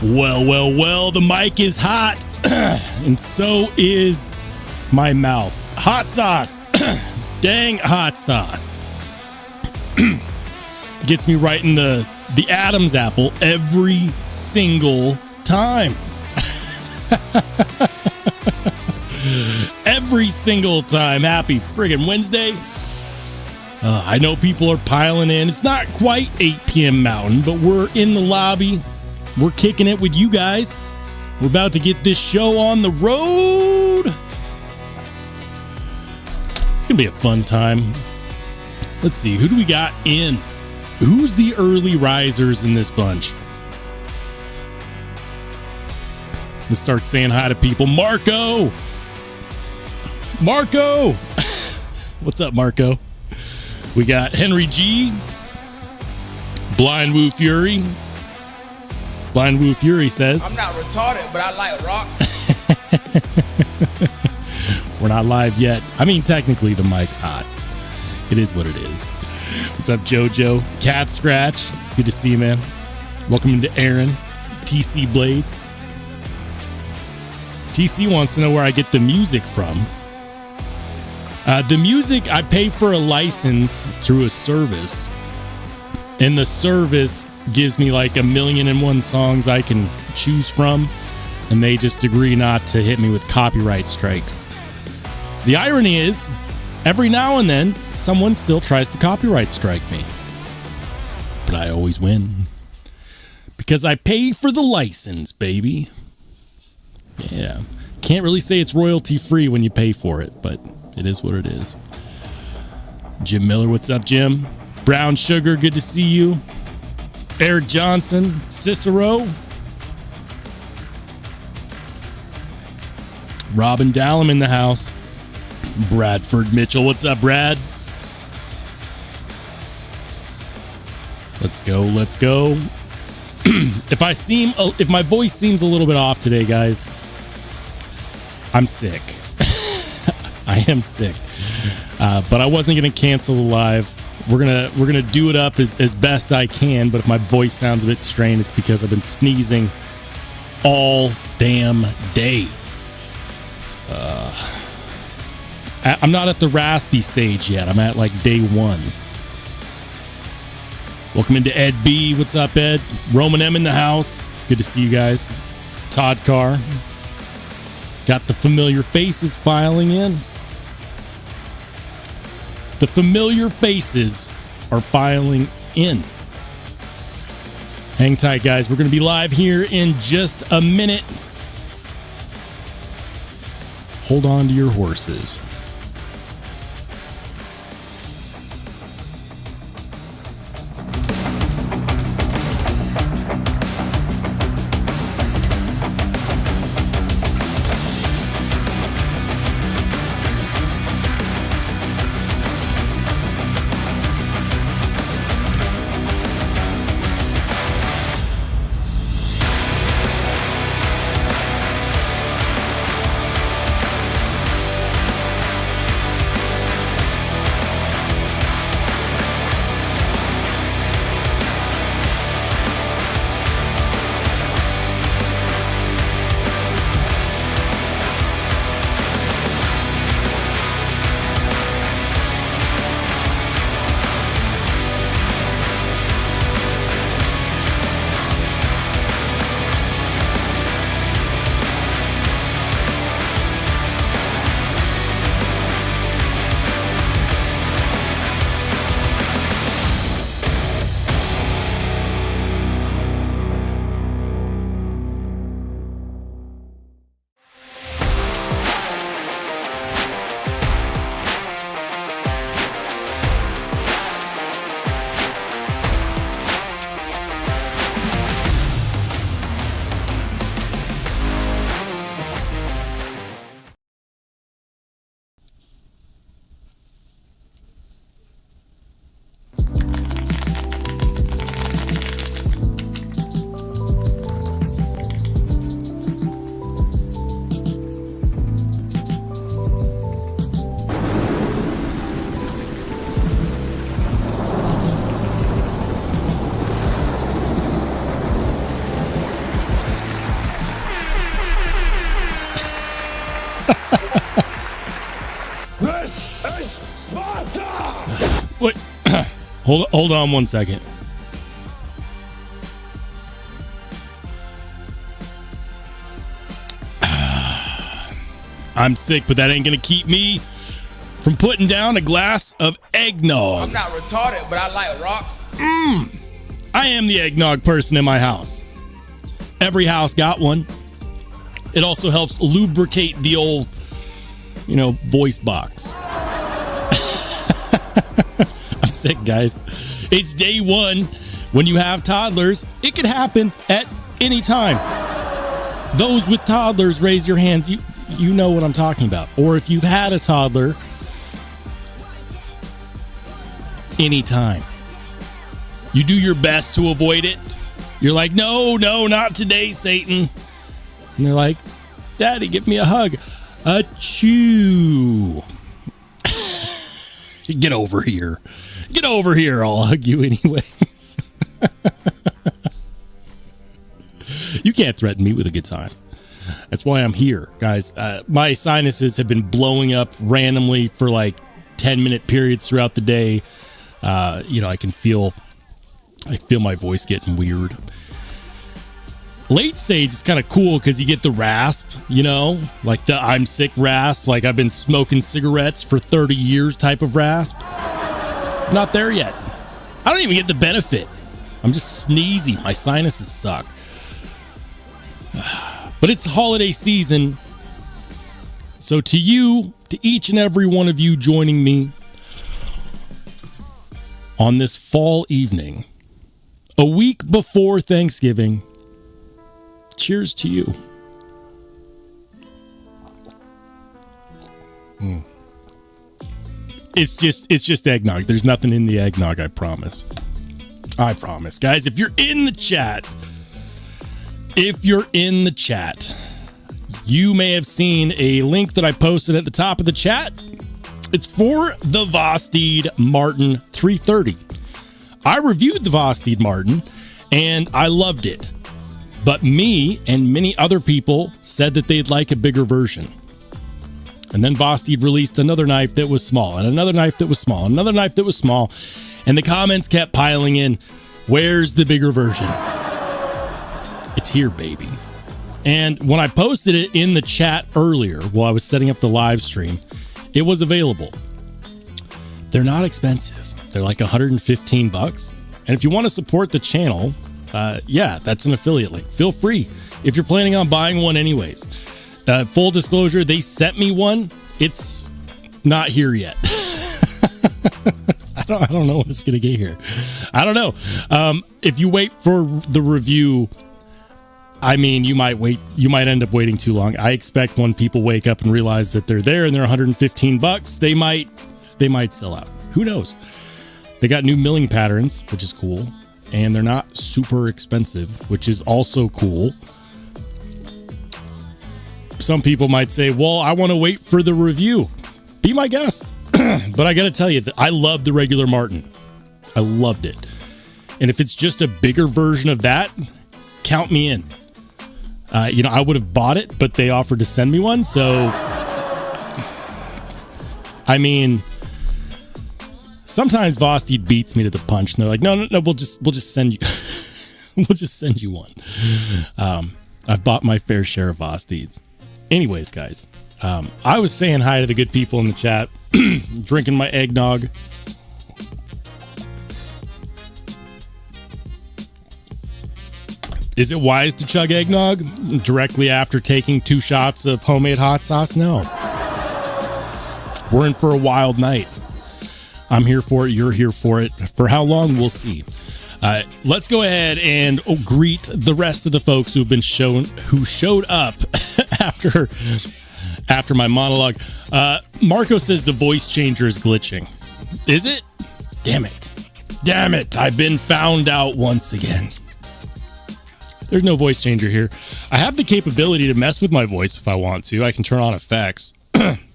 Well, well, well, the mic is hot, and so is my mouth. Hot sauce. Dang hot sauce. Gets me right in the Adam's apple every single time. Every single time. Happy friggin' Wednesday. I know people are piling in. It's not quite 8 p.m. Mountain, but we're in the lobby. We're kicking it with you guys. We're about to get this show on the road. It's going to be a fun time. Let's see. Who do we got in? Who's the early risers in this bunch? Let's start saying hi to people. Marco! Marco! What's up, Marco? We got Henry G. Blind Woo Fury. Blind Woo Fury says, I'm not retarded, but I like rocks. We're not live yet. I mean, technically the mic's hot. It is what it is. What's up, Jojo? Cat Scratch. Good to see you, man. Welcome into Aaron. TC Blades. TC wants to know where I get the music from. The music, I pay for a license through a service. And the service gives me like 1,000,001 songs I can choose from, and they just agree not to hit me with copyright strikes. The irony is, every now and then, someone still tries to copyright strike me. But I always win. Because I pay for the license, baby. Yeah. Can't really say it's royalty free when you pay for it, but it is what it is. Jim Miller, what's up, Jim? Brown Sugar, good to see you. Eric Johnson, Cicero. Robin Dallum in the house. Bradford Mitchell, what's up, Brad? Let's go, let's go. If my voice seems a little bit off today, guys, I'm sick. I am sick. But I wasn't going to cancel the live. We're gonna do it up as best I can, but if my voice sounds a bit strained, it's because I've been sneezing all damn day. I'm not at the raspy stage yet. I'm at like day 1. Welcome into Ed B. What's up, Ed? Roman M in the house. Good to see you guys. Todd Carr. Got the familiar faces filing in. The familiar faces are filing in. Hang tight, guys. We're going to be live here in just a minute. Hold on to your horses. Wait. Hold on 1 second. I'm sick, but that ain't gonna keep me from putting down a glass of eggnog. I'm not retarded, but I like rocks. I am the eggnog person in my house. Every house got one. It also helps lubricate the old, voice box. I'm sick, guys. It's day one. When you have toddlers, it could happen at any time. Those with toddlers, raise your hands. You know what I'm talking about. Or if you've had a toddler, anytime. You do your best to avoid it. You're like, no, not today, Satan. And they're like, Daddy, give me a hug. Achoo. Get over here. Get over here. I'll hug you anyways. You can't threaten me with a good time. That's why I'm here, guys. My sinuses have been blowing up randomly for like 10-minute periods throughout the day. I feel my voice getting weird. Late stage is kind of cool because you get the rasp, like the I'm sick rasp, like I've been smoking cigarettes for 30 years type of rasp. Not there yet. I don't even get the benefit. I'm just sneezy. My sinuses suck. But it's holiday season. So to each and every one of you joining me on this fall evening, a week before Thanksgiving, cheers to you. It's just eggnog. There's nothing in the eggnog, I promise. I promise. Guys, if you're in the chat, you may have seen a link that I posted at the top of the chat. It's for the Vosteed Martin 330. I reviewed the Vosteed Martin and I loved it. But me and many other people said that they'd like a bigger version. And then Vosteed released another knife that was small, and another knife that was small, and another knife that was small. And the comments kept piling in. Where's the bigger version? It's here, baby. And when I posted it in the chat earlier, while I was setting up the live stream, it was available. They're not expensive. They're like $115. And if you want to support the channel, that's an affiliate link. Feel free if you're planning on buying one anyways. Full disclosure, they sent me one. It's not here yet. I don't know when it's going to get here. I don't know. If you wait for the review, you might end up waiting too long. I expect when people wake up and realize that they're there and they're $115, they might sell out. Who knows? They got new milling patterns, which is cool. And they're not super expensive, which is also cool. Some people might say, well, I want to wait for the review. Be my guest. But I got to tell you that I love the regular Martin. I loved it. And if it's just a bigger version of that, count me in. I would have bought it, but they offered to send me one. So, sometimes Vosteed beats me to the punch, and they're like, "No, we'll just send you, we'll just send you one." I've bought my fair share of Vosteeds. Anyways, guys, I was saying hi to the good people in the chat, drinking my eggnog. Is it wise to chug eggnog directly after taking 2 shots of homemade hot sauce? No. We're in for a wild night. I'm here for it. You're here for it. For how long, we'll see. Let's go ahead and greet the rest of the folks who showed up after my monologue. Marco says the voice changer is glitching. Is it? Damn it. I've been found out once again. There's no voice changer here. I have the capability to mess with my voice if I want to. I can turn on effects.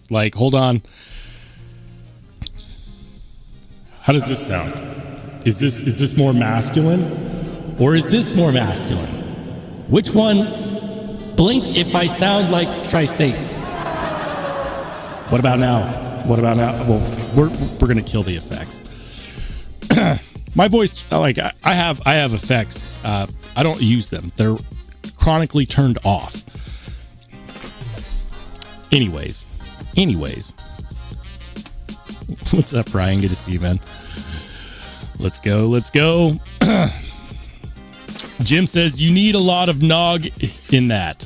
Like, hold on. How does this sound? Is this more masculine? Or is this more masculine? Which one? Blink if I sound like tri-state. What about now? What about now? Well, we're gonna kill the effects. My voice, like I have effects. I don't use them. They're chronically turned off. Anyways. What's up, Ryan? Good to see you, man. Let's go. Jim says you need a lot of nog in that.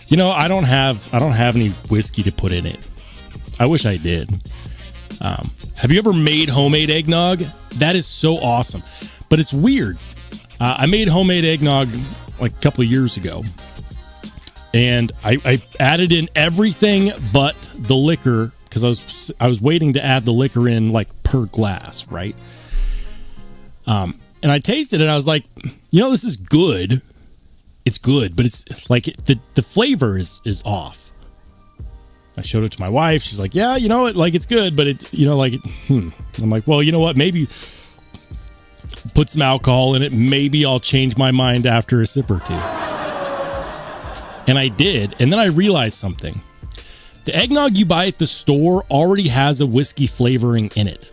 You know, I don't have any whiskey to put in it. I wish I did. Have you ever made homemade eggnog? That is so awesome. But it's weird. I made homemade eggnog like a couple of years ago. And I added in everything but the liquor because I was waiting to add the liquor in like per glass, right? And I tasted it and I was like, you know, this is good. It's good, but it's like the flavor is off. I showed it to my wife. She's like, yeah, you know, it's good, but it's, you know, I'm like, well, you know what? Maybe put some alcohol in it. Maybe I'll change my mind after a sip or two. And I did. And then I realized something. The eggnog you buy at the store already has a whiskey flavoring in it.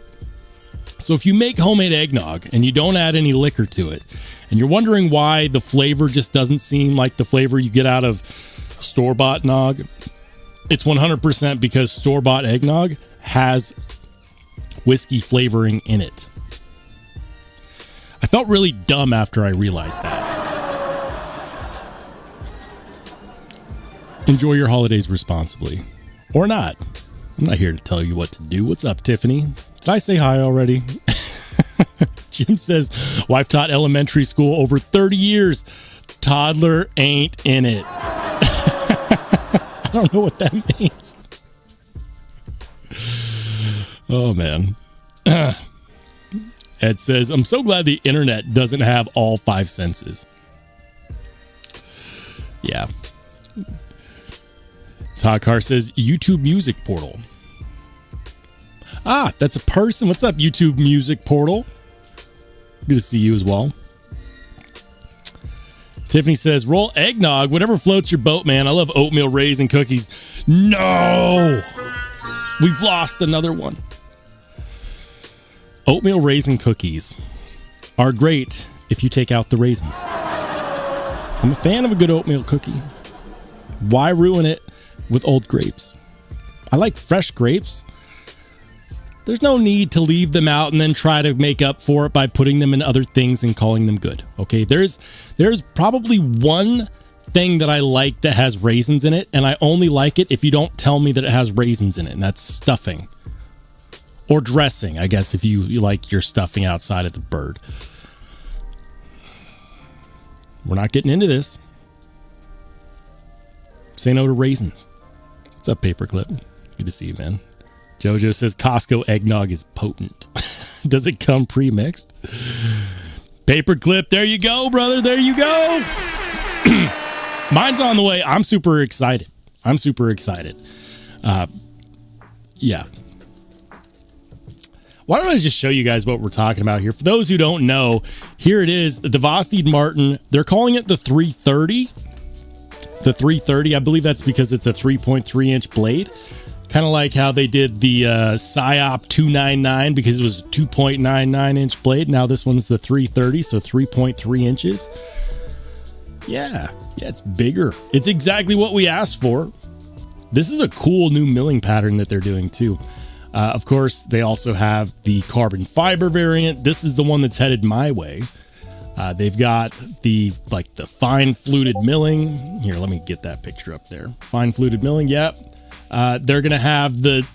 So if you make homemade eggnog and you don't add any liquor to it, and you're wondering why the flavor just doesn't seem like the flavor you get out of store-bought nog, it's 100% because store-bought eggnog has whiskey flavoring in it. I felt really dumb after I realized that. Enjoy your holidays responsibly. Or not. I'm not here to tell you what to do. What's up, Tiffany? Did I say hi already? Jim says, wife taught elementary school over 30 years. Toddler ain't in it. I don't know what that means. Oh, man. Ed says, I'm so glad the internet doesn't have all five senses. Yeah. Todd Carr says, YouTube Music Portal. Ah, that's a person. What's up, YouTube Music Portal? Good to see you as well. Tiffany says, roll eggnog, whatever floats your boat, man. I love oatmeal raisin cookies. No! We've lost another one. Oatmeal raisin cookies are great if you take out the raisins. I'm a fan of a good oatmeal cookie. Why ruin it with old grapes? I like fresh grapes. There's no need to leave them out and then try to make up for it by putting them in other things and calling them good. Okay, there's probably one thing that I like that has raisins in it, and I only like it if you don't tell me that it has raisins in it, and that's stuffing. Or dressing, I guess, if you like your stuffing outside of the bird. We're not getting into this. Say no to raisins. What's up, Paperclip? Good to see you, man. Jojo says Costco eggnog is potent. Does it come pre-mixed? Paperclip, there you go, brother. There you go. Mine's on the way. I'm super excited. Yeah. Why don't I just show you guys what we're talking about here? For those who don't know, here it is. The Vosteed Martin. They're calling it the 330. The 330. I believe that's because it's a 3.3 inch blade. Kind of like how they did the Psyop 299 because it was a 2.99 inch blade. Now this one's the 330, so 3.3 inches. Yeah, it's bigger. It's exactly what we asked for. This is a cool new milling pattern that they're doing too. Of course, they also have the carbon fiber variant. This is the one that's headed my way. They've got the fine fluted milling. Here, let me get that picture up there. Fine fluted milling, yep. They're going to have the,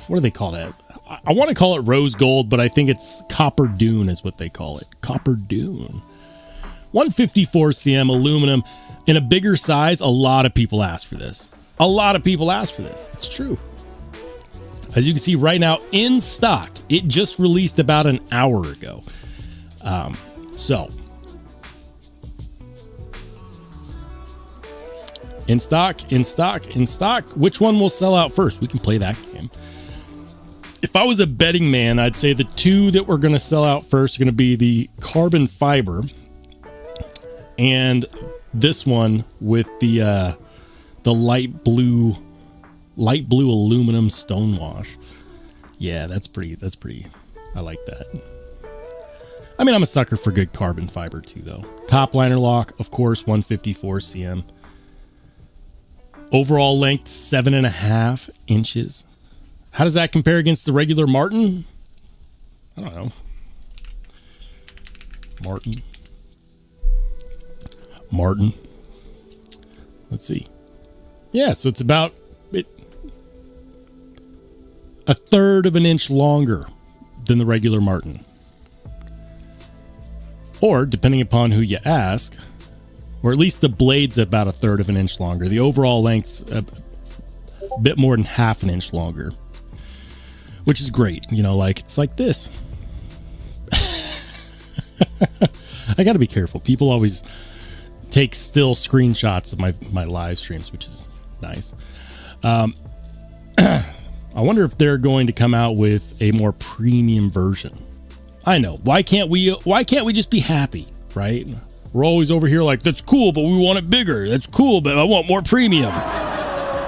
what do they call that? I want to call it rose gold, but I think it's copper dune is what they call it. Copper dune. 154 cm aluminum in a bigger size. A lot of people ask for this. It's true. As you can see right now in stock, it just released about an hour ago. So in stock. Which one will sell out first? We can play that game. If I was a betting man, I'd say the two that we're going to sell out first are going to be the carbon fiber and this one with the light blue Light blue aluminum stonewash. Yeah, that's pretty. I like that. I mean, I'm a sucker for good carbon fiber too, though. Top liner lock, of course, 154 cm. Overall length, 7.5 inches. How does that compare against the regular Martin? I don't know. Martin. Let's see. Yeah, so it's about a third of an inch longer than the regular Martin. Or, depending upon who you ask, or at least the blade's about a third of an inch longer. The overall length's a bit more than half an inch longer, which is great. You know, like, it's like this. I got to be careful. People always take still screenshots of my live streams, which is nice. I wonder if they're going to come out with a more premium version. I know. Why can't we just be happy, right? We're always over here like, that's cool, but we want it bigger. That's cool, but I want more premium.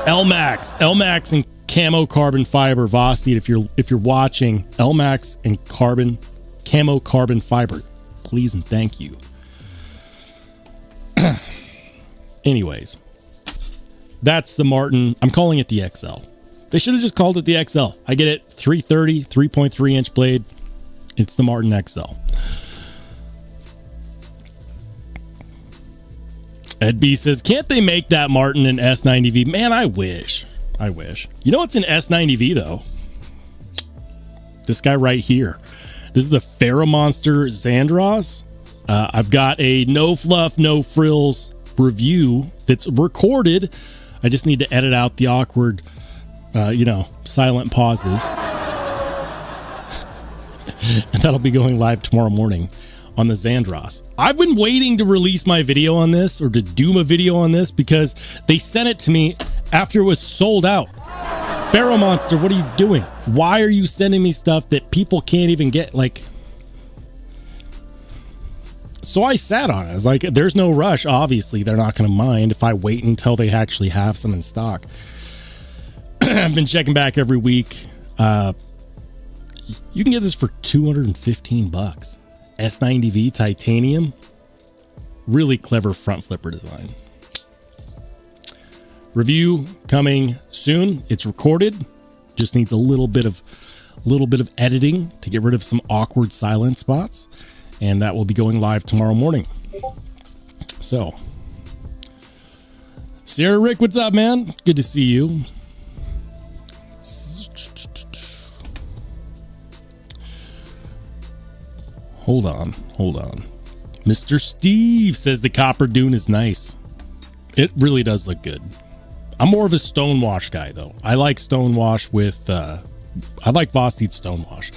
LMAX and camo carbon fiber. Vosteed, if you're watching, LMAX and camo carbon fiber. Please and thank you. Anyways, that's the Martin. I'm calling it the XL. They should have just called it the XL. I get it. 330, 3.3 inch blade. It's the Martin XL. Ed B says, can't they make that Martin an S90V? Man, I wish. You know what's an S90V though? This guy right here. This is the Monster Xandros. I've got a no fluff, no frills review that's recorded. I just need to edit out the awkward, silent pauses. And that'll be going live tomorrow morning on the Xandros. I've been waiting to release my video on this, or to do a video on this, because they sent it to me after it was sold out. Monster, what are you doing? Why are you sending me stuff that people can't even get? Like, so I sat on it. I was like, there's no rush. Obviously, they're not going to mind if I wait until they actually have some in stock. I've been checking back every week. You can get this for $215. S90V titanium. Really clever front flipper design. Review coming soon. It's recorded. Just needs a little bit of editing to get rid of some awkward silent spots. And that will be going live tomorrow morning. So, Sarah Rick, what's up, man? Good to see you. Hold on. Mr. Steve says the copper dune is nice. It really does look good. I'm more of a stonewash guy, though. I like stonewash with, I like Vosteed stonewash.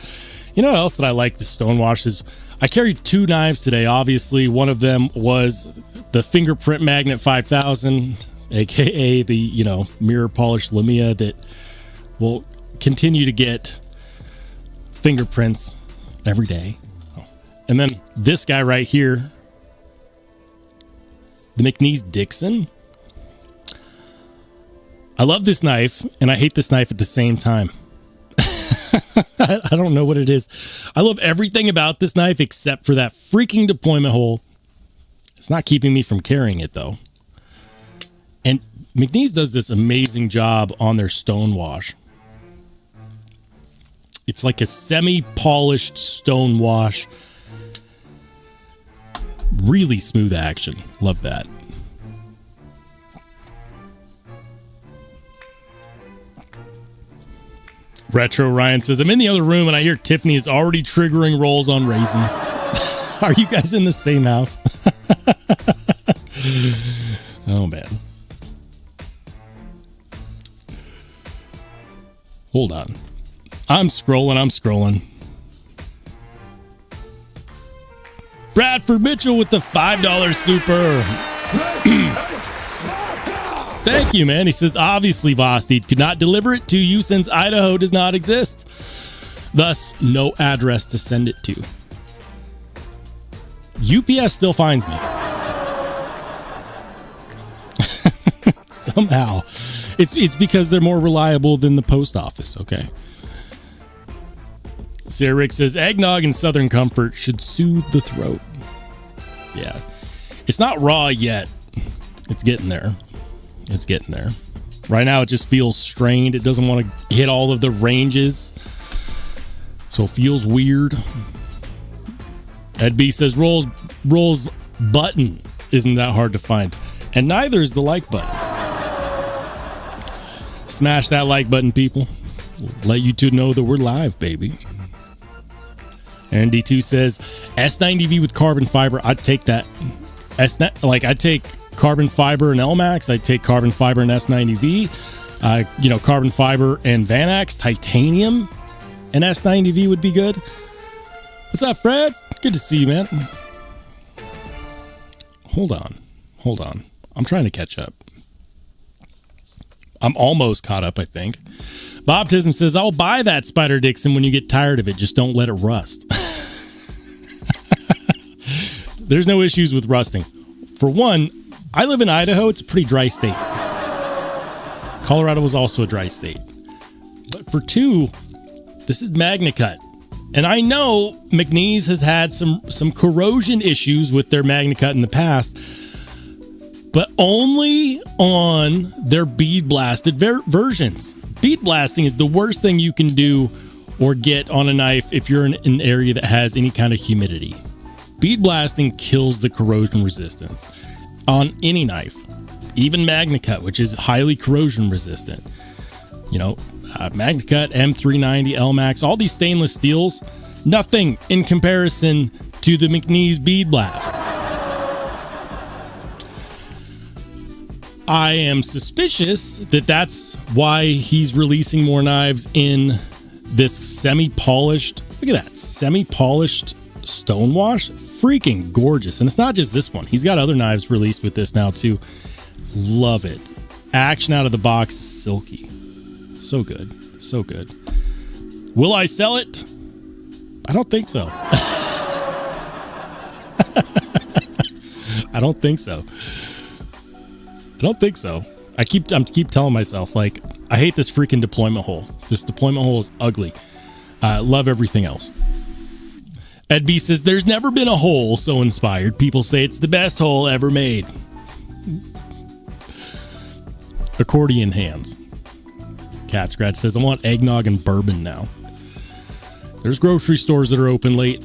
You know what else that I like the stonewash is, I carried two knives today. Obviously, one of them was the Fingerprint Magnet 5000, aka the, mirror polished Lumia that will continue to get fingerprints every day. And then this guy right here, the McNeese Dixon. I love this knife, and I hate this knife at the same time. I don't know what it is. I love everything about this knife except for that freaking deployment hole. It's not keeping me from carrying it, though. And McNeese does this amazing job on their stonewash. It's like a semi-polished stonewash. Really smooth action. Love that. Retro Ryan says, I'm in the other room and I hear Tiffany is already triggering rolls on raisins. Are you guys in the same house? Oh, man. Hold on. I'm scrolling. Bradford Mitchell with the $5 super. Thank you, man. He says, obviously, Vosteed could not deliver it to you since Idaho does not exist. Thus, no address to send it to. UPS still finds me. Somehow. It's because they're more reliable than the post office, okay? Sarah Rick says, eggnog and Southern Comfort should soothe the throat. Yeah. It's not raw yet. It's getting there. It's getting there. Right now, it just feels strained. It doesn't want to hit all of the ranges. So it feels weird. Ed B says, Rolls button isn't that hard to find. And neither is the like button. Smash that like button, people. Let you two know that we're live, baby. Aaron D2 says, S90V with carbon fiber. I'd take that. I'd take carbon fiber and LMAX. I'd take carbon fiber and S90V. Carbon fiber and Vanax. Titanium and S90V would be good. What's up, Fred? Good to see you, man. Hold on. I'm trying to catch up. I'm almost caught up, I think. Bobtism says, I'll buy that Spider Dixon when you get tired of it. Just don't let it rust. There's no issues with rusting. For one, I live in Idaho. It's a pretty dry state. Colorado was also a dry state. But for two, this is MagnaCut. And I know McNeese has had some corrosion issues with their MagnaCut in the past, but only on their bead blasted versions. Bead blasting is the worst thing you can do or get on a knife if you're in an area that has any kind of humidity. Bead blasting kills the corrosion resistance on any knife, even MagnaCut, which is highly corrosion resistant. MagnaCut, M390, LMAX, all these stainless steels, nothing in comparison to the McNeese bead blast. I am suspicious that that's why he's releasing more knives in this semi-polished, look at that, semi-polished stonewash. Freaking gorgeous. And it's not just this one. He's got other knives released with this now too. Love it. Action out of the box is silky. So good. So good. Will I sell it? I don't think so. I don't think so. I keep telling myself, like, I hate this freaking deployment hole. This deployment hole is ugly. Love everything else. Ed B says, there's never been a hole so inspired. People say it's the best hole ever made. Accordion hands. Cat Scratch says, I want eggnog and bourbon now. There's grocery stores that are open late.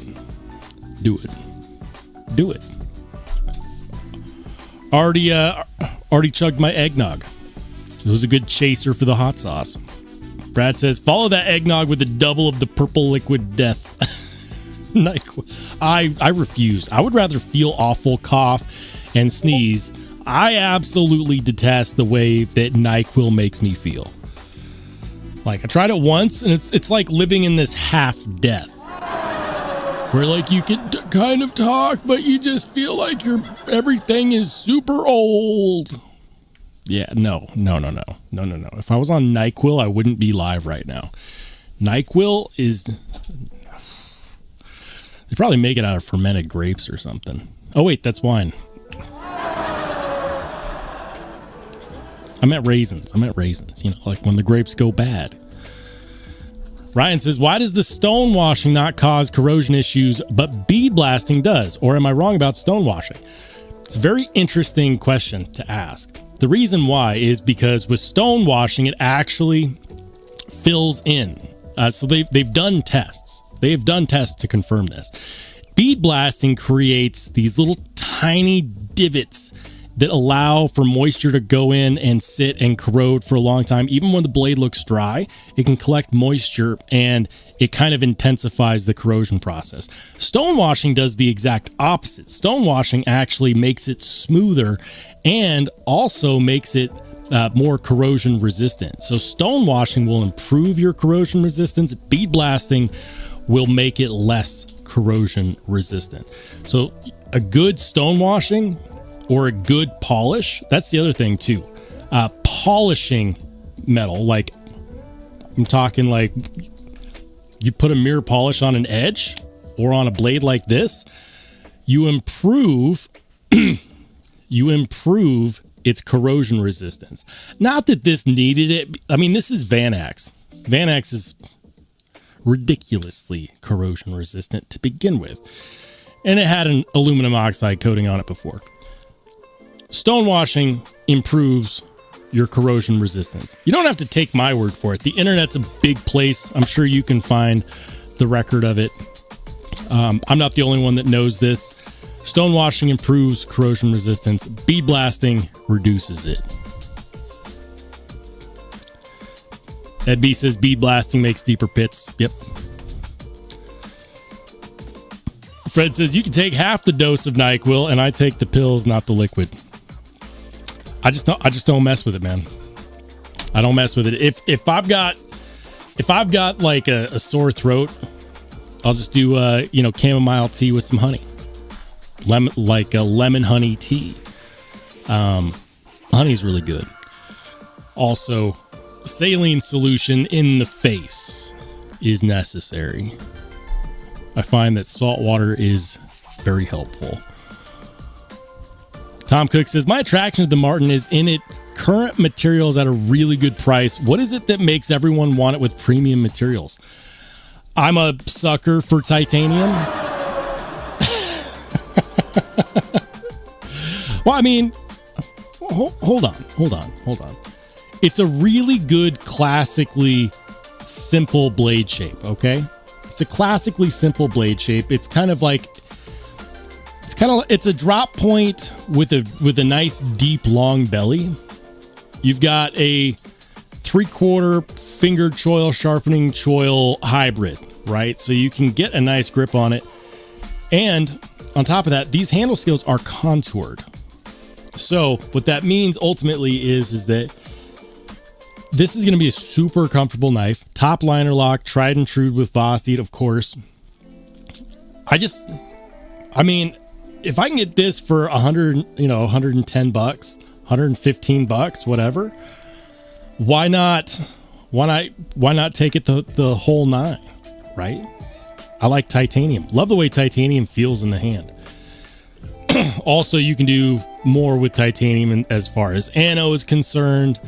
Do it. Already chugged my eggnog. It was a good chaser for the hot sauce. Brad says, follow that eggnog with a double of the purple liquid death. I refuse. I would rather feel awful, cough, and sneeze. I absolutely detest the way that NyQuil makes me feel. Like, I tried it once, and it's like living in this half death. Where, like, you can kind of talk, but you just feel like everything is super old. Yeah, no. If I was on NyQuil, I wouldn't be live right now. NyQuil is... They probably make it out of fermented grapes or something. Oh, wait, that's wine. I meant raisins. Like when the grapes go bad. Ryan says, why does the stone washing not cause corrosion issues, but bead blasting does? Or am I wrong about stone washing? It's a very interesting question to ask. The reason why is because with stone washing, it actually fills in. So they've done tests. They have done tests to confirm this. Bead blasting creates these little tiny divots that allow for moisture to go in and sit and corrode for a long time. Even when the blade looks dry, it can collect moisture and it kind of intensifies the corrosion process. Stone washing does the exact opposite. Stone washing actually makes it smoother and also makes it more corrosion resistant. So stone washing will improve your corrosion resistance. Bead blasting will make it less corrosion resistant. So a good stone washing or a good polish, that's the other thing too. Polishing metal, like I'm talking like you put a mirror polish on an edge or on a blade like this, you improve It's corrosion resistance. Not that this needed it. I mean, this is Vanax. Vanax is ridiculously corrosion resistant to begin with. And it had an aluminum oxide coating on it before. Stonewashing improves your corrosion resistance. You don't have to take my word for it. The internet's a big place. I'm sure you can find the record of it. I'm not the only one that knows this. Stonewashing improves corrosion resistance. Bead blasting reduces it. Ed B says bead blasting makes deeper pits. Yep. Fred says you can take half the dose of NyQuil, and I take the pills, not the liquid. I just don't mess with it, man. I don't mess with it. If I've got like a sore throat, I'll just do chamomile tea with some honey. Like a lemon honey tea. Honey's really good. Also, saline solution in the face is necessary. I find that salt water is very helpful. Tom Cook says, my attraction to the Martin is in its current materials at a really good price. What is it that makes everyone want it with premium materials? I'm a sucker for titanium. Well, I mean, hold on. It's a really good, classically simple blade shape, okay? It's a classically simple blade shape. It's a drop point with a nice deep long belly. You've got a 3/4 finger choil sharpening choil hybrid, right? So you can get a nice grip on it. And on top of that, these handle scales are contoured. So what that means ultimately is that this is going to be a super comfortable knife. Top liner lock, tried and true with Vosteed, of course. I mean, if I can get this for $110, $115, whatever, why not take it the whole nine, right? I like titanium. Love the way titanium feels in the hand. Also, you can do more with titanium as far as anno is concerned.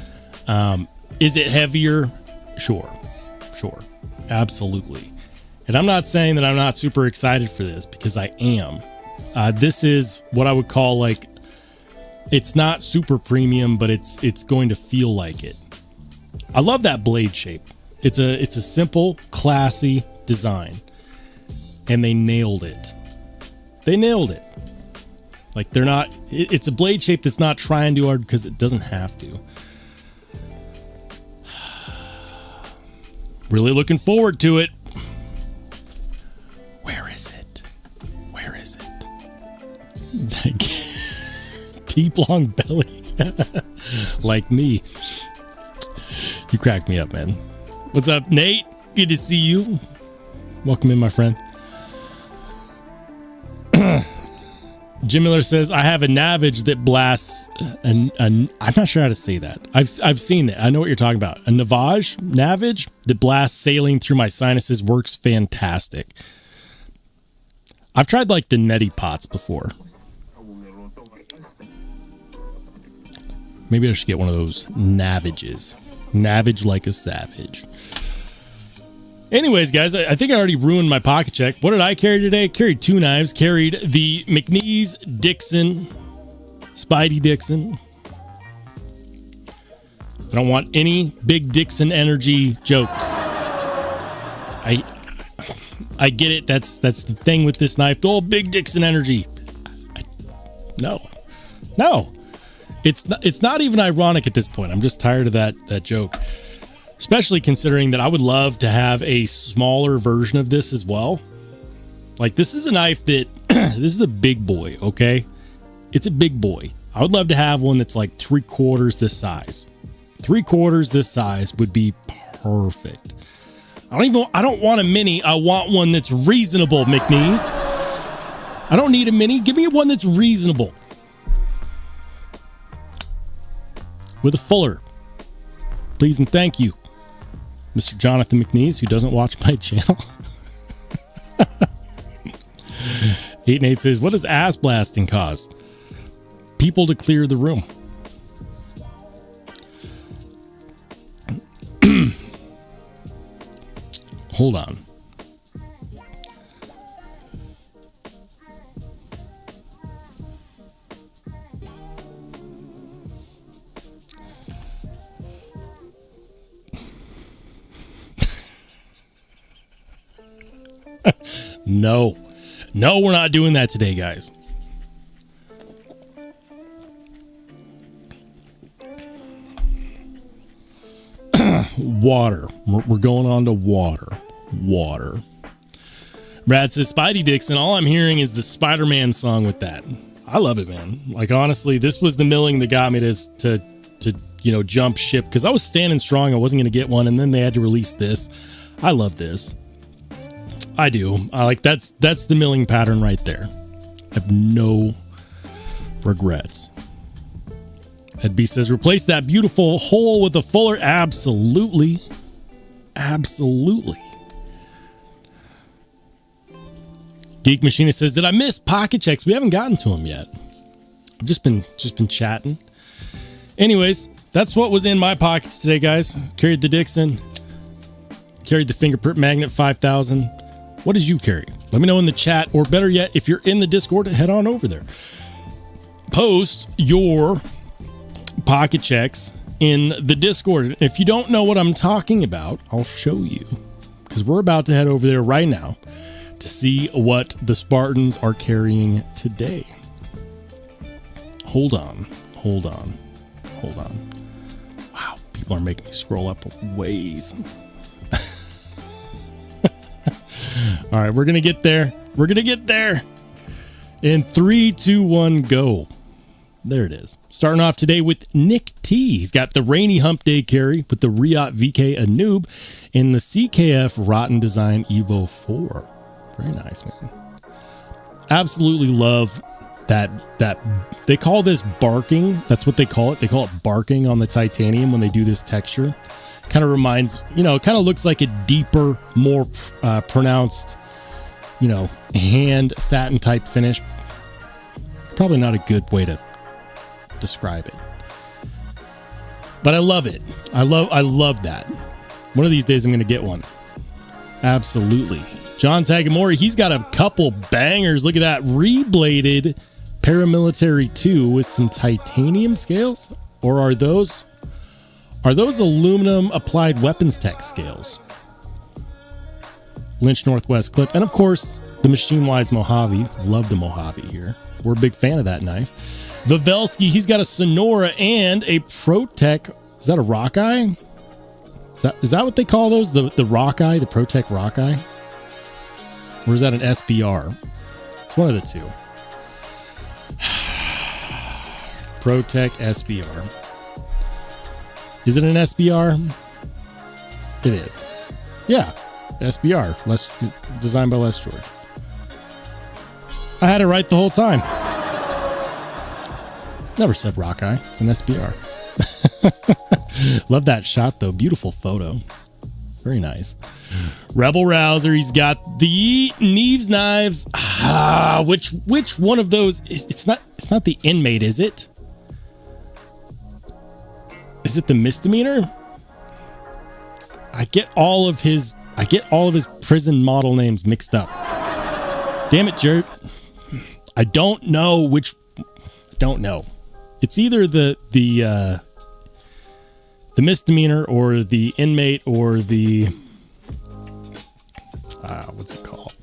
Is it heavier? Sure. Absolutely. And I'm not saying that I'm not super excited for this, because I am. This is what I would call, like, it's not super premium, but it's going to feel like it. I love that blade shape. It's a simple, classy design, and they nailed it. Like, they're not, it's a blade shape that's not trying too hard because it doesn't have to. Really looking forward to it. Where is it? Deep long belly. Like me. You cracked me up, man. What's up, Nate? Good to see you. Welcome in, my friend. Jim Miller says, I have a Navage that blasts I'm not sure how to say that. I've seen it. I know what you're talking about. A Navage that blasts saline through my sinuses works fantastic. I've tried like the neti pots before. Maybe I should get one of those Navages. Navage like a savage. Anyways, guys, I think I already ruined my pocket check. What did I carry today? Carried 2 knives. Carried the McNeese Dixon, Spidey Dixon. I don't want any big Dixon energy jokes. I get it. That's the thing with this knife. Oh, big Dixon energy. No. It's not even ironic at this point. I'm just tired of that joke. Especially considering that I would love to have a smaller version of this as well. Like, this is a knife that this is a big boy, okay? It's a big boy. I would love to have one that's like 3/4 this size. 3/4 this size would be perfect. I don't want a mini. I want one that's reasonable, McNeese. I don't need a mini. Give me one that's reasonable. With a fuller. Please and thank you, Mr. Jonathan McNeese, who doesn't watch my channel. 8 and 8 says, what does ass blasting cause? People to clear the room. Hold on. No, we're not doing that today, guys. Water. We're going on to water. Brad says, Spidey Dixon, all I'm hearing is the Spider-Man song with that. I love it, man. Like, honestly, this was the milling that got me to jump ship, because I was standing strong. I wasn't going to get one, and then they had to release this. I love this. I do. I like that's the milling pattern right there. I have no regrets. Ed B says, replace that beautiful hole with a fuller. Absolutely. Geek Machinist says, did I miss pocket checks? We haven't gotten to them yet. I've just been chatting. Anyways, that's what was in my pockets today, guys. Carried the Dixon. Carried the fingerprint magnet 5000. What did you carry? Let me know in the chat, or better yet, if you're in the Discord, head on over there. Post your pocket checks in the Discord. If you don't know what I'm talking about, I'll show you, because we're about to head over there right now to see what the Spartans are carrying today. Hold on. Wow, people are making me scroll up ways. All right, we're gonna get there. In 3, 2, 1, go. There it is. Starting off today with Nick T. He's got the Rainy Hump Day carry with the Riot VK Anub in the CKF Rotten Design Evo 4. Very nice, man. Absolutely love that they call this barking. That's what they call it. They call it barking on the titanium when they do this texture. Kind of reminds, kind of looks like a deeper, more pronounced, hand satin type finish. Probably not a good way to describe it, but I love it. I love that. One of these days I'm going to get one. Absolutely. John Tagamori, he's got a couple bangers. Look at that rebladed paramilitary 2 with some titanium scales, or are those aluminum applied weapons tech scales? Lynch Northwest clip, and of course the Machine Wise Mojave. Love the Mojave here. We're a big fan of that knife. Vavelski, he's got a Sonora and a ProTech. Is that a rock eye? Is that what they call those? The rock eye, the ProTech rock eye? Or is that an SBR? It's one of the two. ProTech SBR. Is it an SBR? It is. Yeah, SBR. Designed by Les George. I had it right the whole time. Never said rock eye. It's an SBR. Love that shot though. Beautiful photo. Very nice. Rebel Rouser. He's got the Knives knives. Which one of those? It's not the inmate, is it? Is it the misdemeanor? I get all of his prison model names mixed up. Damn it, Jert. I don't know which. Don't know. It's either the misdemeanor or the inmate or the what's it called?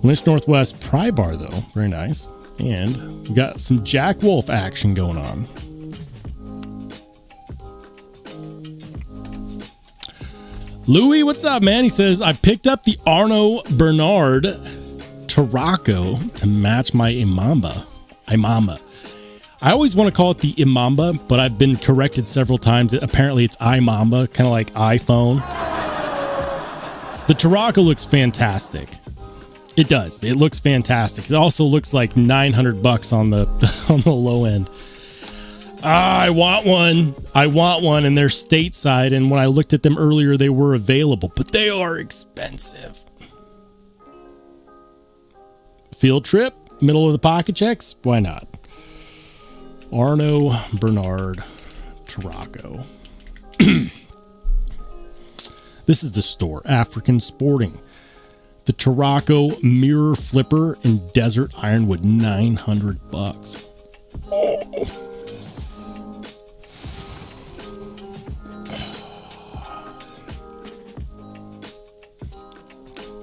Lynch Northwest pry bar though. Very nice. And we got some Jack Wolf action going on. Louis, what's up, man? He says, I picked up the Arno Bernard Tarraco to match my Imamba. I always want to call it the Imamba, but I've been corrected several times. Apparently it's iMamba, kind of like iPhone. The Tarraco looks fantastic. It does. It looks fantastic. It also looks like $900 on the low end. I want one, and they're stateside, and when I looked at them earlier, they were available, but they are expensive. Field trip, middle of the pocket checks, why not? Arno Bernard Tarraco. This is the store, African Sporting. The Tarraco Mirror Flipper in Desert Ironwood, $900.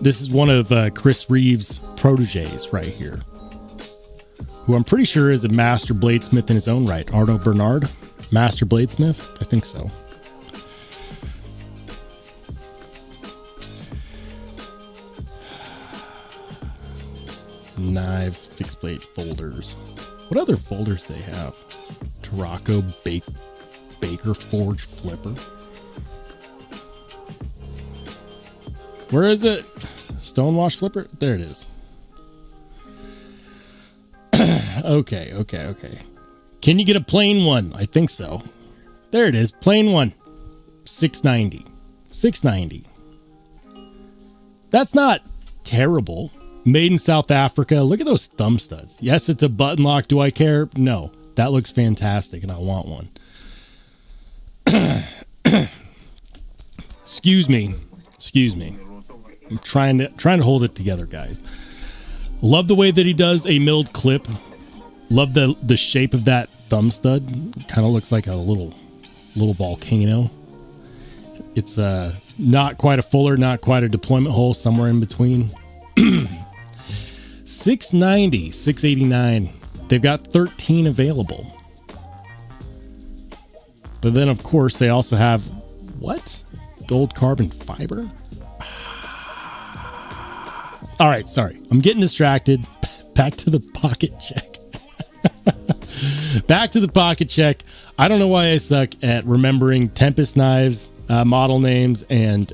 This is one of Chris Reeves' proteges right here, who I'm pretty sure is a master bladesmith in his own right. Arno Bernard, master bladesmith? I think so. Knives, fixed blade folders. What other folders they have? Tarraco Baker Forge Flipper. Where is it? Stonewash Flipper? There it is. Okay. Can you get a plain one? I think so. There it is. Plain one. $690. $690. That's not terrible. Made in South Africa. Look at those thumb studs. Yes, it's a button lock. Do I care? No. That looks fantastic and I want one. Excuse me. I'm trying to hold it together, guys. Love the way that he does a milled clip. Love the shape of that thumb stud. Kind of looks like a little volcano. It's not quite a fuller, not quite a deployment hole, somewhere in between. $690, $689. They've got 13 available. But then, of course, they also have what? Gold carbon fiber? All right, sorry. I'm getting distracted. Back to the pocket check. Back to the pocket check. I don't know why I suck at remembering Tempest knives, model names, and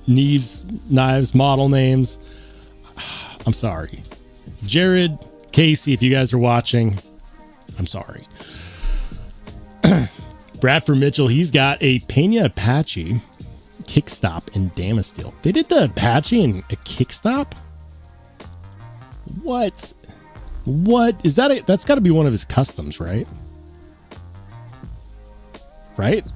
Neves knives, model names. I'm sorry. Jared, Casey, if you guys are watching, I'm sorry. Bradford Mitchell, he's got a Pena Apache kickstop in Damasteel. They did the Apache in a kickstop? What is that? That's got to be one of his customs, right? Right?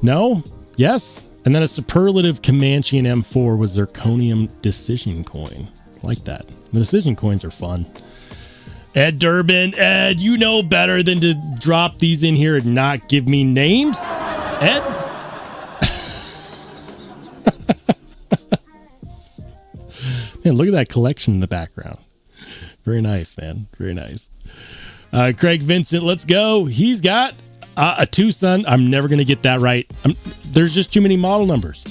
No? Yes? And then a superlative Comanche and M4 was zirconium decision coin. Like that. The decision coins are fun. Ed Durbin, Ed, you know better than to drop these in here and not give me names. Ed? Man, look at that collection in the background. Very nice, man. Very nice. Craig Vincent, let's go. He's got a Tucson. I'm never going to get that right. There's just too many model numbers.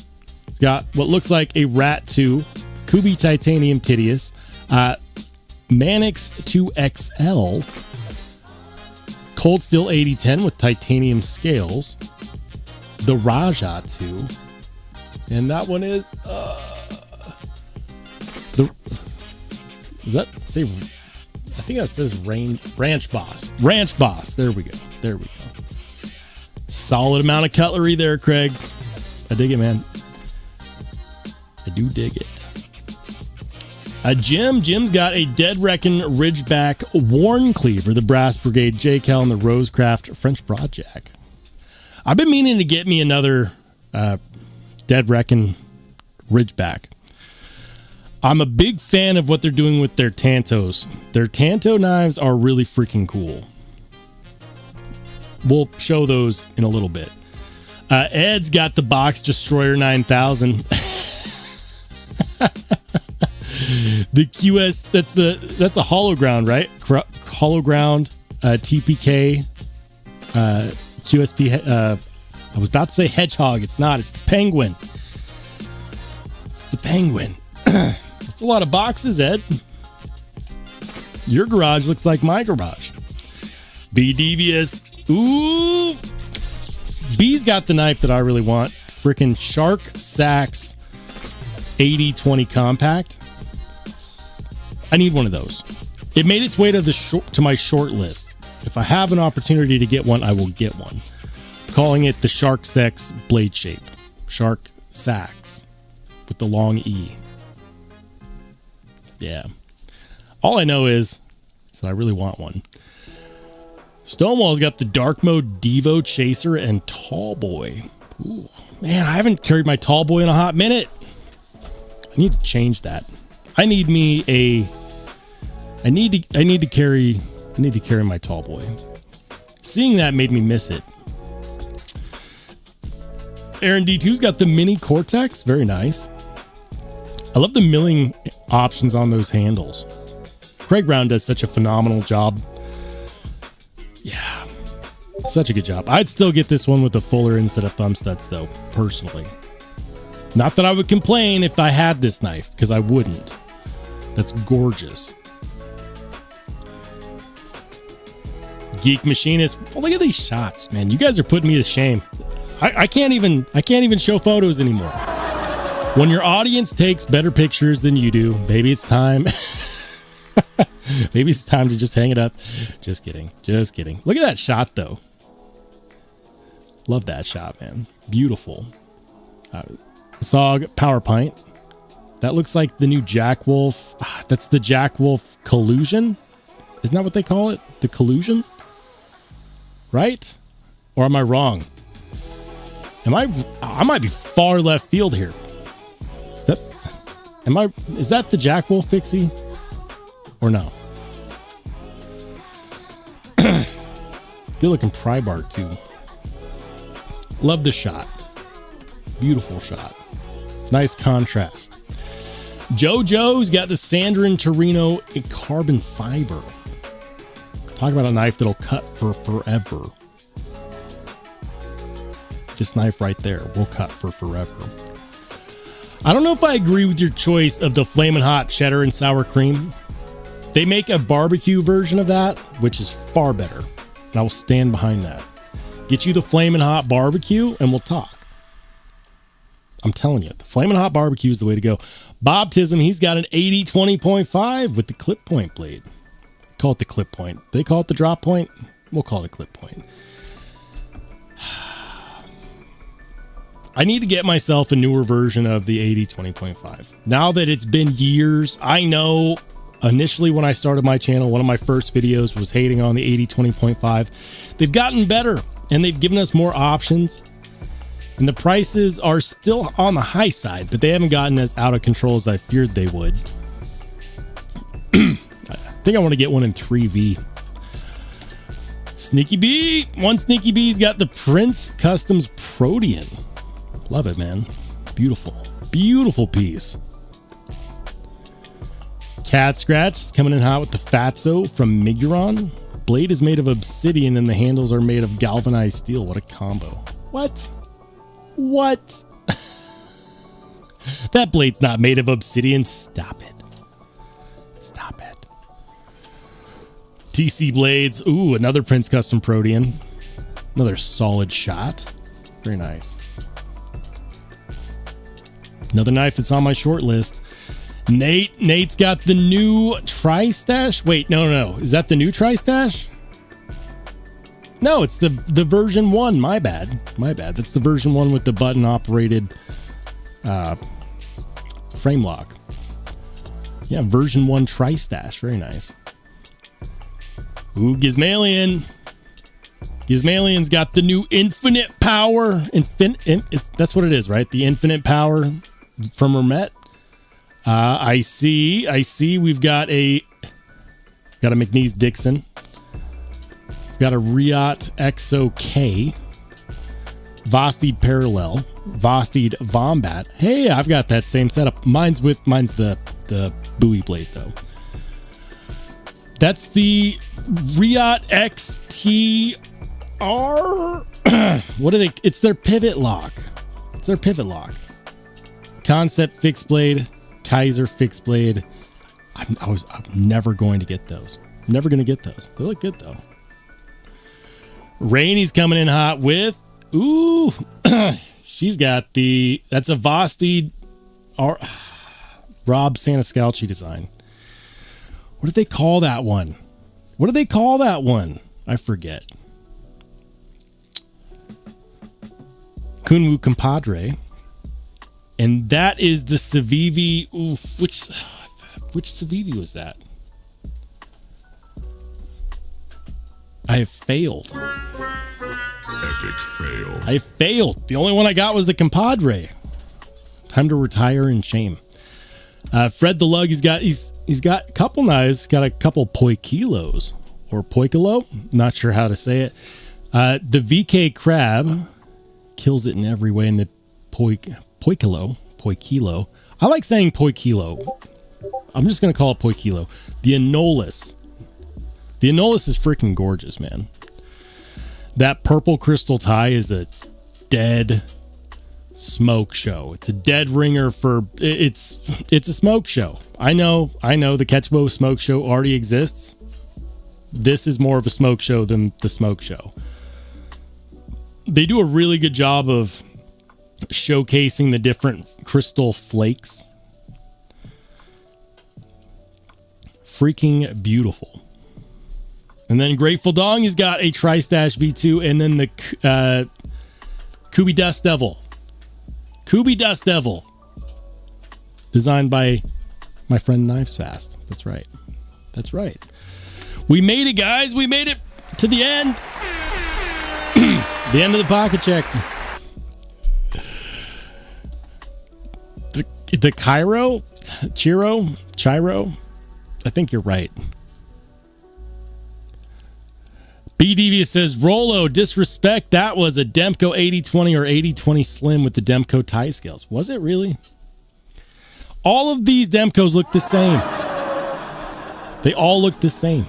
It's got what looks like a Rat 2, Kubi Titanium Titius, Manix 2XL, Cold Steel 8010 with titanium scales, the Raja 2, and that one is does that say? I think that says Ranch Boss. Ranch Boss. There we go. Solid amount of cutlery there, Craig. I dig it, man. I do dig it. Jim's got a Dead Reckon Ridgeback Worn Cleaver, the Brass Brigade J-Cal, and the Rosecraft French Broadjack. I've been meaning to get me another Dead Reckon Ridgeback. I'm a big fan of what they're doing with their Tantos. Their Tanto knives are really freaking cool. We'll show those in a little bit. Ed's got the Box Destroyer 9000. The QS, that's a hollow ground, right? Hollow ground, TPK, QSP. I was about to say hedgehog. It's not. It's the penguin. That's a lot of boxes, Ed. Your garage looks like my garage. Be devious. Ooh. B's got the knife that I really want. Freaking Shark Sax 8020 compact. I need one of those. It made its way to my short list. If I have an opportunity to get one, I will get one. I'm calling it the Shark Sax blade shape. Shark Sax with the long E. Yeah. All I know is that I really want one. Stonewall's got the dark mode Devo Chaser and Tall Boy. Ooh, man, I haven't carried my Tall Boy in a hot minute. I need to change that. I need to carry my Tall Boy. Seeing that made me miss it. Aaron D2's got the mini Cortex. Very nice. I love the milling options on those handles. Craig Brown does such a phenomenal job. Yeah, such a good job. I'd still get this one with the fuller instead of thumb studs, though, personally. Not that I would complain if I had this knife, because I wouldn't. That's gorgeous. Geek Machinist. Oh, look at these shots, man. You guys are putting me to shame. I can't even show photos anymore. When your audience takes better pictures than you do, maybe it's time. Maybe it's time to just hang it up. Just kidding. Just kidding. Look at that shot, though. Love that shot, man. Beautiful. Sog Power Pint. That looks like the new Jack Wolf. That's the Jack Wolf Collusion. Isn't that what they call it? The Collusion? Right? Or am I wrong? I might be far left field here. Is that the Jack Wolf fixie? Or no? Good looking pry bar too. Love the shot. Beautiful shot. Nice contrast. JoJo's got the Sandrin Torino in carbon fiber. Talk about a knife that'll cut for forever. This knife right there will cut for forever. I don't know if I agree with your choice of the Flamin' Hot cheddar and sour cream. They make a barbecue version of that, which is far better. And I will stand behind that. Get you the Flamin' Hot barbecue and we'll talk. I'm telling you, the Flamin' Hot barbecue is the way to go. Bob Tism, he's got an 80-20.5 with the clip point blade. Call it the clip point. They call it the drop point. We'll call it a clip point. I need to get myself a newer version of the 80-20.5. Now that it's been years, I know initially when I started my channel, one of my first videos was hating on the 80-20.5. They've gotten better and they've given us more options. And the prices are still on the high side, but they haven't gotten as out of control as I feared they would. I think I want to get one in 3V. Sneaky B. One Sneaky B's got the Prince Customs Protean. Love it, man. Beautiful. Beautiful piece. Cat Scratch is coming in hot with the Fatso from Miguron. Blade is made of obsidian and the handles are made of galvanized steel. What a combo. What? What? That blade's not made of obsidian. Stop it. Stop it. TC Blades. Ooh, another Prince Custom Protean. Another solid shot. Very nice. Another knife that's on my short list. Nate's got the new Tri-Stash. Wait, no. Is that the new Tri-Stash? No, it's the version 1. My bad. That's the version 1 with the button operated frame lock. Yeah, version 1 Tri-Stash. Very nice. Ooh, Gizmalian. Gizmalian's got the new Infinite Power. That's what it is, right? The Infinite Power from Hermet. I see. We've got a McNeese Dixon. We've got a Riot XOK. Vosteed Parallel. Vosteed Vombat. Hey, I've got that same setup. Mine's the buoy blade though. That's the Riot XTR. What are they? It's their pivot lock. Concept fixed blade. Kaiser fixed blade. I'm never going to get those. Never going to get those. They look good though. Rainy's coming in hot with. Ooh, she's got that's a Vosteed Rob Santascalchi design. What did they call that one? I forget. Kunwu Compadre. And that is the Civivi. Ooh, which Civivi was that? I have failed. Epic fail. I failed. The only one I got was the compadre. Time to retire in shame. Fred the Lug, he's got a couple knives, got a couple poikilos or poikilo. Not sure how to say it. The VK Crab kills it in every way in the poikilo. I like saying poikilo. I'm just going to call it poikilo. The Anolis. The Anolis is freaking gorgeous, man. That purple crystal tie is a dead smoke show. It's a dead ringer for it's a smoke show. I know the Ketchbo smoke show already exists. This is more of a smoke show than the smoke show. They do a really good job of showcasing the different crystal flakes. Freaking beautiful. And then Grateful Dong has got a Tri-Stash V2 and then the Kubi Dust Devil. Kubi Dust Devil. Designed by my friend Knives Fast. That's right. That's right. We made it, guys. We made it to the end. The end of the pocket check. The Chiro. I think you're right. B. Devious says, Rollo, disrespect. That was a Demko 8020 or 8020 Slim with the Demko tie scales. Was it really? All of these Demkos look the same. They all look the same.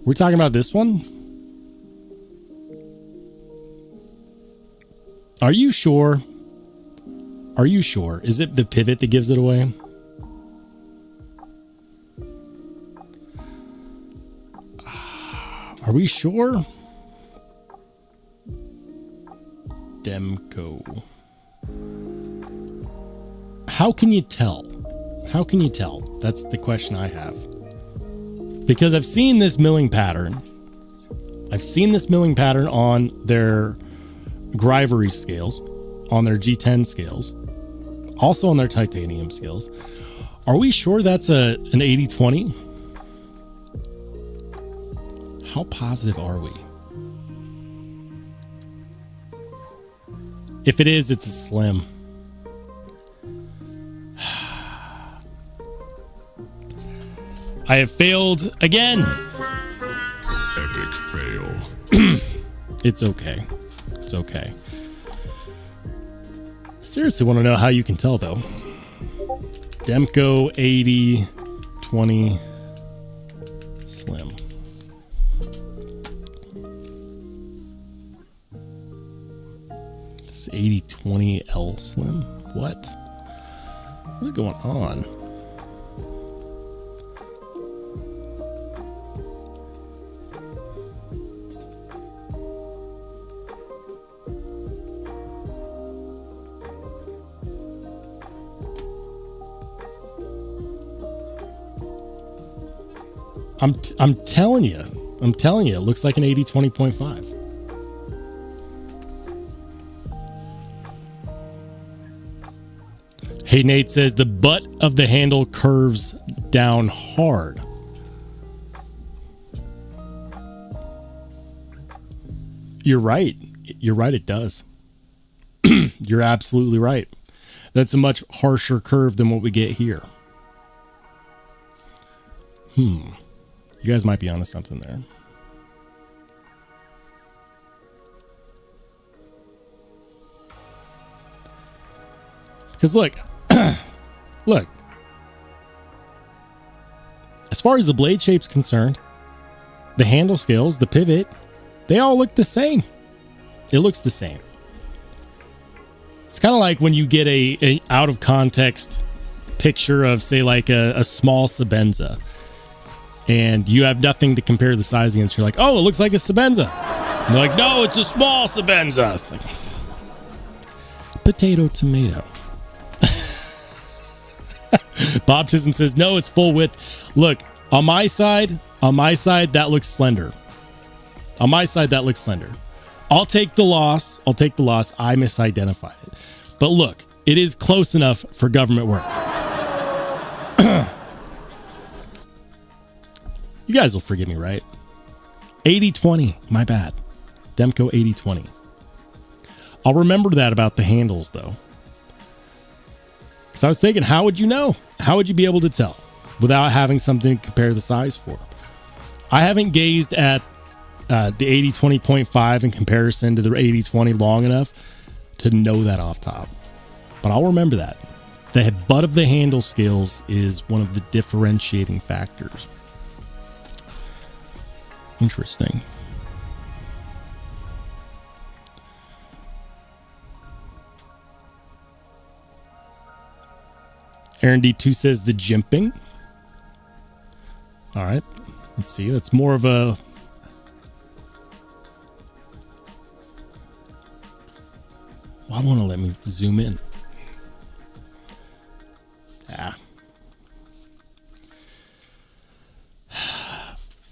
We're talking about this one? Are you sure? Are you sure? Is it the pivot that gives it away? Are we sure? Demko. How can you tell? How can you tell? That's the question I have. Because I've seen this milling pattern. I've seen this milling pattern on their Grivery scales, on their G10 scales, also on their titanium scales. Are we sure that's an 8020? How positive are we? If it is, it's a Slim. I have failed again. Epic fail. It's okay. It's okay. I seriously want to know how you can tell, though. Demko 8020 Slim. This 8020L Slim? What? What is going on? I'm telling you, it looks like an 8020.5. Hey, Nate says the butt of the handle curves down hard. You're right. You're right. It does. You're absolutely right. That's a much harsher curve than what we get here. You guys might be onto something there. Because look, look. As far as the blade shape's concerned, the handle scales, the pivot, they all look the same. It looks the same. It's kind of like when you get a out of context picture of, say, like a small Sabenza. And you have nothing to compare the size against. You're like, oh, it looks like a Sabenza. And they're like, no, it's a small Sabenza. It's like potato, tomato. Bobtism says, no, it's full width. Look, on my side, that looks slender. On my side, that looks slender. I'll take the loss. I misidentified it. But look, it is close enough for government work. You guys will forgive me, right? 8020, my bad. Demco 8020. I'll remember that about the handles though. Because I was thinking, how would you know? How would you be able to tell without having something to compare the size for? I haven't gazed at the 8020.5 in comparison to the 8020 long enough to know that off top. But I'll remember that. The butt of the handle scales is one of the differentiating factors. Interesting. Aaron D2 says the jimping. All right. Let's see. That's more of a... Why won't it let me zoom in?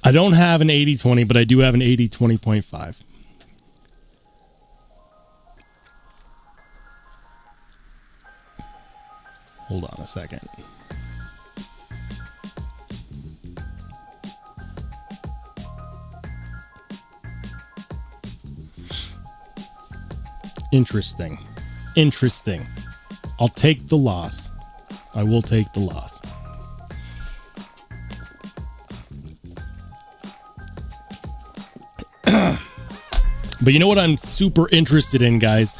I don't have an 8020, but I do have an 8020.5. Hold on a second. Interesting. Interesting. I'll take the loss. I will take the loss. But you know what I'm super interested in, guys?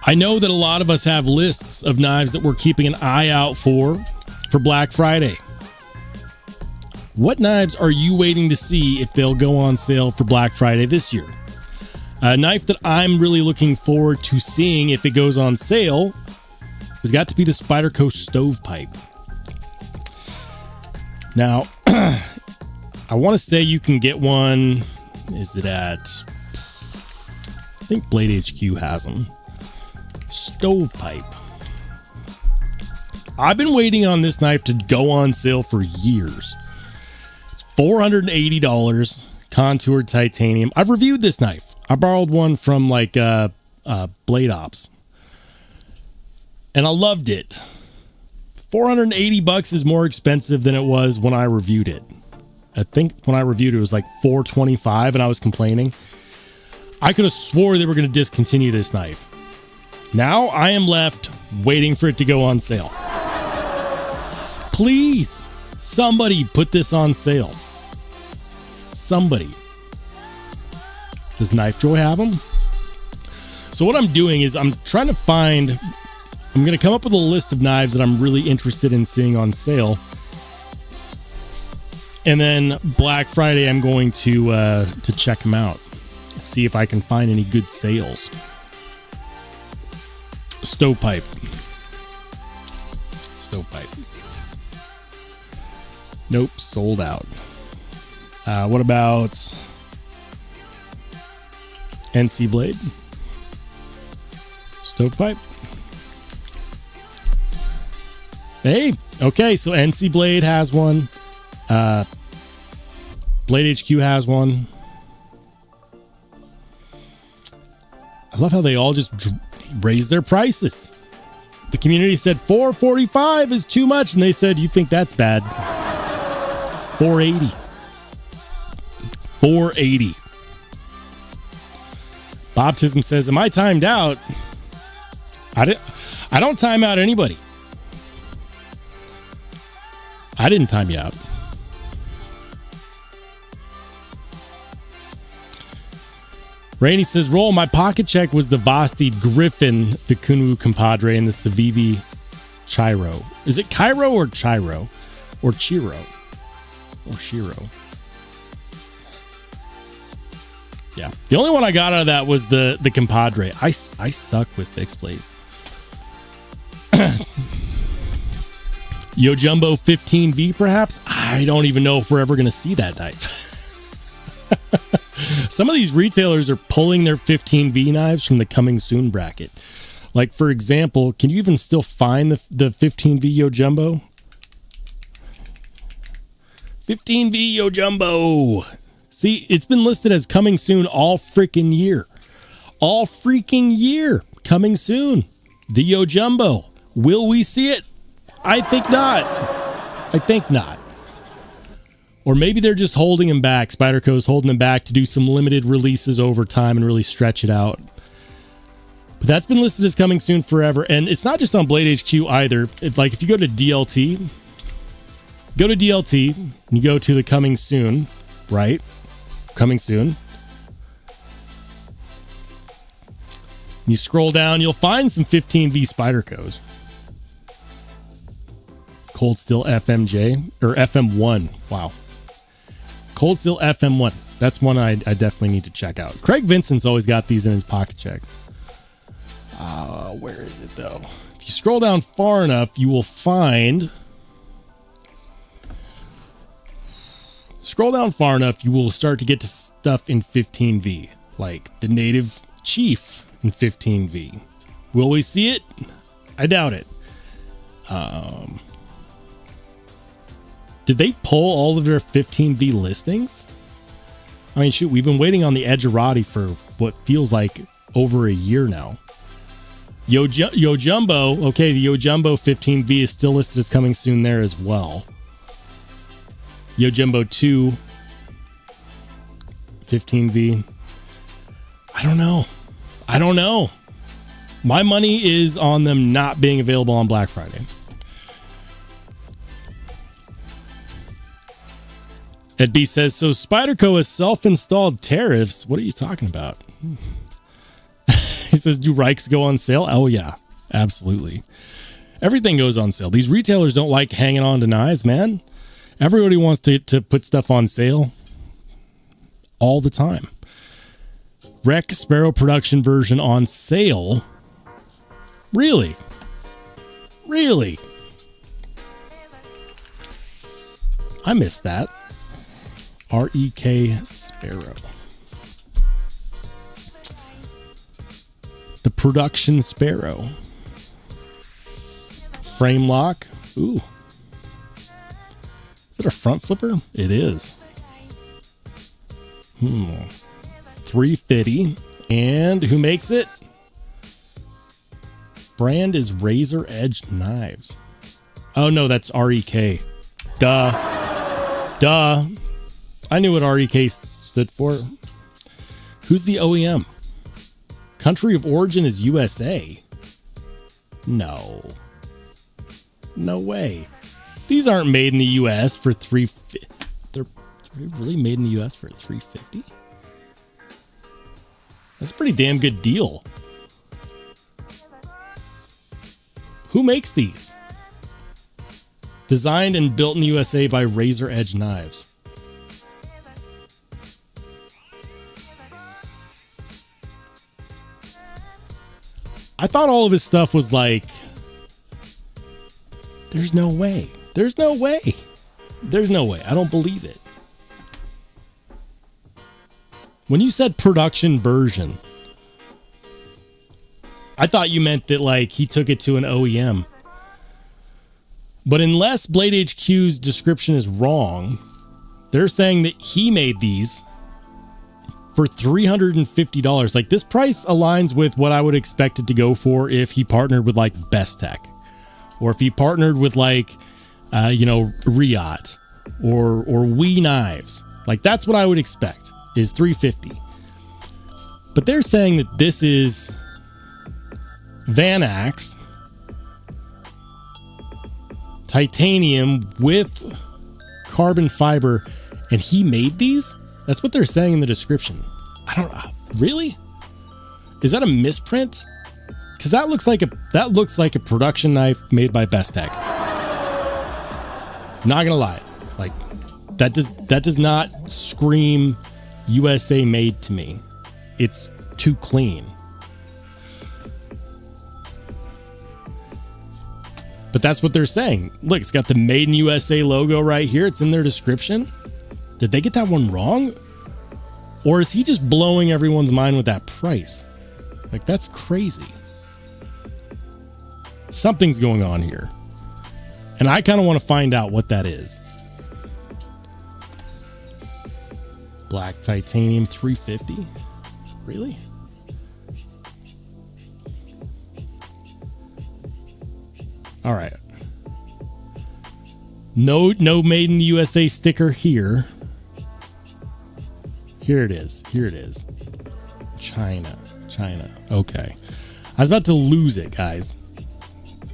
I know that a lot of us have lists of knives that we're keeping an eye out for Black Friday. What knives are you waiting to see if they'll go on sale for Black Friday this year? A knife that I'm really looking forward to seeing if it goes on sale has got to be the Spyderco stovepipe. Now, I want to say you can get one. Is it at... I think Blade HQ has them. Stovepipe. I've been waiting on this knife to go on sale for years. It's $480, contoured titanium. I've reviewed this knife. I borrowed one from like Blade Ops, and I loved it. $480 is more expensive than it was when I reviewed it. I think when I reviewed it was like $425, and I was complaining. I could have swore they were going to discontinue this knife. Now I am left waiting for it to go on sale. Please, somebody put this on sale. Somebody. Does Knife Joy have them? So what I'm doing is I'm trying to find... I'm going to come up with a list of knives that I'm really interested in seeing on sale. And then Black Friday, I'm going to check them out. See if I can find any good sales. Stovepipe. Nope, sold out. What about NC Blade? Stovepipe. Hey, okay, so NC Blade has one. Blade HQ has one. I love how they all just raise their prices. The community said $445 is too much, and they said, you think that's bad. $480. $480. Boptism says, am I timed out? I don't time out anybody. I didn't time you out. Rainey says, roll, my pocket check was the Vosti Griffin, the Kunwu Compadre, and the Civivi Chiro. Is it Cairo or Chiro? Or Chiro? Or Shiro? Yeah. The only one I got out of that was the Compadre. I suck with fixed blades. Yo Jumbo 15V, perhaps? I don't even know if we're ever going to see that knife. Some of these retailers are pulling their 15V knives from the coming soon bracket. Like, for example, can you even still find the 15V Yo Jumbo? 15V Yo Jumbo. See, it's been listed as coming soon all freaking year. All freaking year. Coming soon. The Yo Jumbo. Will we see it? I think not. I think not. Or maybe they're just holding them back. Spyderco's holding them back to do some limited releases over time and really stretch it out. But that's been listed as coming soon forever. And it's not just on Blade HQ either. If you go to DLT, and you go to the coming soon, right? Coming soon. You scroll down, you'll find some 15V Spydercos. Cold Steel FMJ or FM1. Wow. Cold Steel FM1. That's one I definitely need to check out. Craig Vincent's always got these in his pocket checks. Where is it though? If you scroll down far enough, you will find. Scroll down far enough, you will start to get to stuff in 15V, like the Native Chief in 15V. Will we see it? I doubt it. Did they pull all of their 15V listings? I mean, shoot, we've been waiting on the Edgerati for what feels like over a year now. Yo Jumbo, okay, the Yo Jumbo 15V is still listed as coming soon there as well. Yo Jumbo 2 15V. I don't know. My money is on them not being available on Black Friday. Ed B says, so Spyderco has self-installed tariffs. What are you talking about? He says, do Rikes go on sale? Oh, yeah, absolutely. Everything goes on sale. These retailers don't like hanging on to knives, man. Everybody wants to put stuff on sale all the time. Rec Sparrow production version on sale. Really? I missed that. REK Sparrow. The production Sparrow. Frame lock. Ooh. Is it a front flipper? It is. 350. And who makes it? Brand is Razor Edge Knives. Oh no, that's REK. Duh. I knew what REK stood for. Who's the OEM? Country of origin is USA. No way. These aren't made in the US for $350. They're really made in the US for $350? That's a pretty damn good deal. Who makes these? Designed and built in the USA by Razor Edge Knives. I thought all of his stuff was like, there's no way. I don't believe it. When you said production version, I thought you meant that like he took it to an OEM. But unless Blade HQ's description is wrong, they're saying that he made these for $350. Like, this price aligns with what I would expect it to go for if he partnered with like Bestech, or if he partnered with like Riot or We Knives. Like, that's what I would expect, is $350. But they're saying that this is Van Axe titanium with carbon fiber, and he made these. That's what they're saying in the description. I don't know. Really? Is that a misprint? Because that looks like a production knife made by Bestech. Not gonna lie, like that does not scream USA made to me. It's too clean. But that's what they're saying. Look, it's got the Made in USA logo right here. It's in their description. Did they get that one wrong? Or is he just blowing everyone's mind with that price? Like, that's crazy. Something's going on here. And I kind of want to find out what that is. Black titanium 350? Really? All right. No made in the USA sticker here. Here it is. China. Okay. I was about to lose it, guys.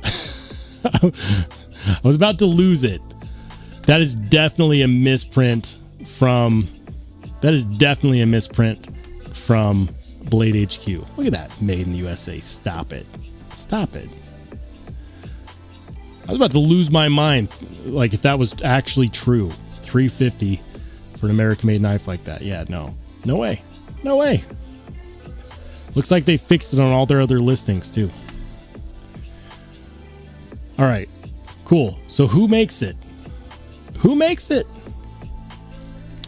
I was about to lose it. That is definitely a misprint from Blade HQ. Look at that. Made in the USA. Stop it. I was about to lose my mind. Like, if that was actually true. $350 for an American-made knife like that. Yeah, no. No way. Looks like they fixed it on all their other listings, too. All right. Cool. So who makes it?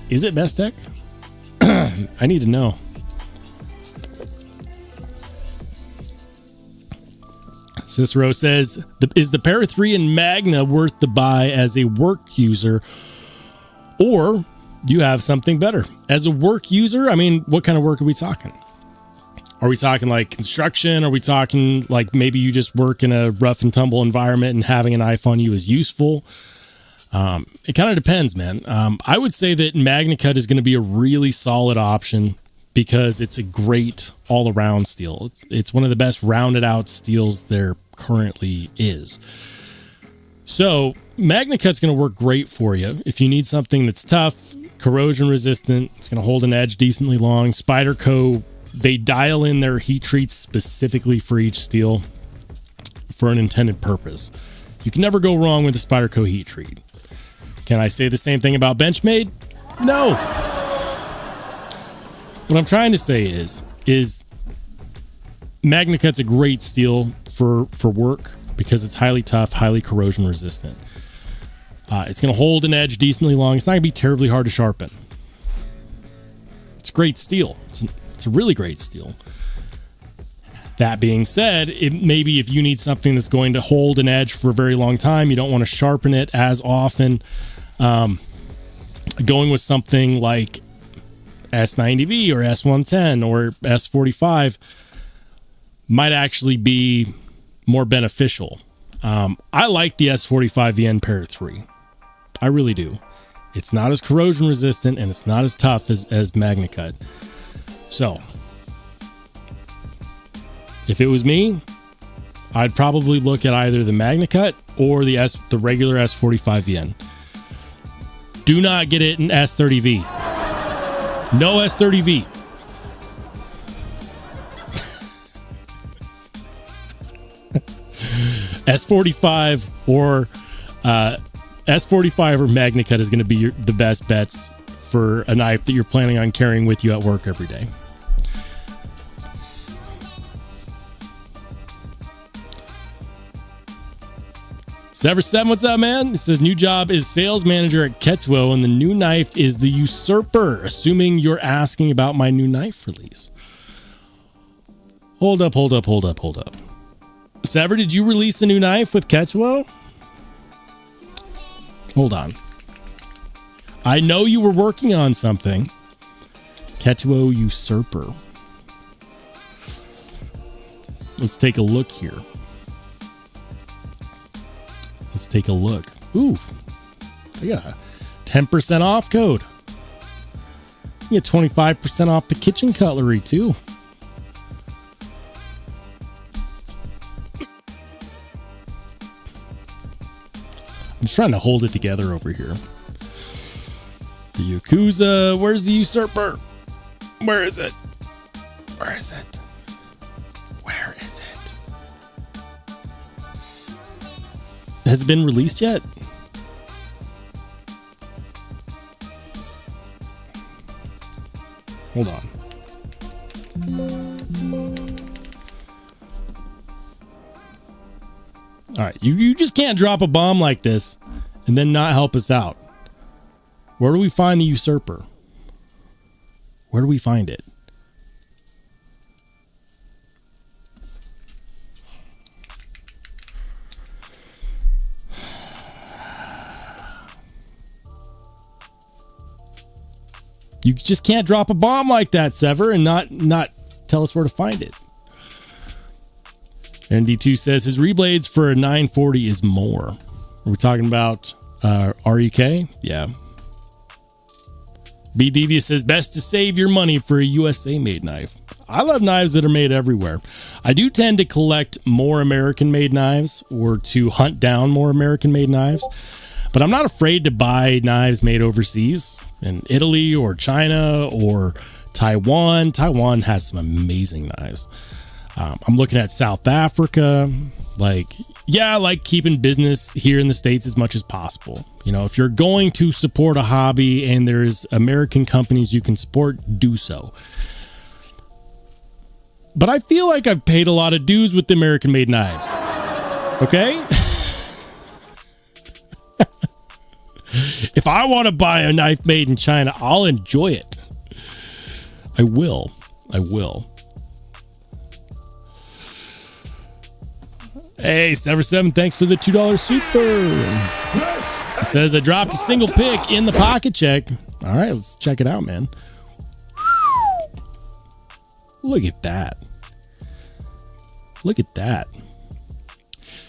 Is it Bestech? I need to know. Cicero says, is the Para 3 and Magna worth the buy as a work user, or you have something better? As a work user, I mean, what kind of work are we talking? Are we talking like construction? Are we talking like maybe you just work in a rough and tumble environment and having a knife on you is useful? It kind of depends, man. I would say that MagnaCut is going to be a really solid option because it's a great all-around steel. It's one of the best rounded out steels there currently is. So MagnaCut's going to work great for you if you need something that's tough, corrosion resistant. It's going to hold an edge decently long. Spyderco, they dial in their heat treats specifically for each steel for an intended purpose. You can never go wrong with the Spyderco heat treat. Can I say the same thing about benchmade? No. What I'm trying to say is MagnaCut's a great steel for work because it's highly tough, highly corrosion resistant. It's going to hold an edge decently long. It's not going to be terribly hard to sharpen. It's a great steel. It's a really great steel. That being said, maybe if you need something that's going to hold an edge for a very long time, you don't want to sharpen it as often. Going with something like S90V or S110 or S45 might actually be more beneficial. I like the S45VN Para 3. I really do. It's not as corrosion resistant and it's not as tough as MagnaCut. So, if it was me, I'd probably look at either the MagnaCut or the regular S45VN. Do not get it in S30V. No S30V. S45 or S45 or MagnaCut is going to be the best bets for a knife that you're planning on carrying with you at work every day. Sever7, what's up, man? It says new job is sales manager at Ketsuo, and the new knife is the Usurper, assuming you're asking about my new knife release. Hold up. Sever, did you release a new knife with Ketsuo? Hold on. I know you were working on something. Ketsuo Usurper. Let's take a look here. Let's take a look. Ooh, I got a 10% off code. You get 25% off the kitchen cutlery too. I'm just trying to hold it together over here. The Yakuza, where's the Usurper? Where is it? Where is it? Where is it? Has it been released yet? Hold on. All right, you just can't drop a bomb like this and then not help us out. Where do we find the Usurper? Where do we find it? You just can't drop a bomb like that, Sever, and not tell us where to find it. ND2 says his reblades for a 940 is more. Are we talking about REK? Yeah. B. Devious says, best to save your money for a USA made knife. I love knives that are made everywhere. I do tend to collect more American made knives or to hunt down more American made knives, but I'm not afraid to buy knives made overseas in Italy or China or Taiwan. Taiwan has some amazing knives. I'm looking at South Africa. Like, yeah, I like keeping business here in the States as much as possible. You know, if you're going to support a hobby and there's American companies you can support, do so. But I feel like I've paid a lot of dues with the American made knives. Okay? If I want to buy a knife made in China, I'll enjoy it. I will. Hey, Sever7, thanks for the $2 super. It says I dropped a single pick in the pocket check. All right, let's check it out, man. Look at that. Look at that.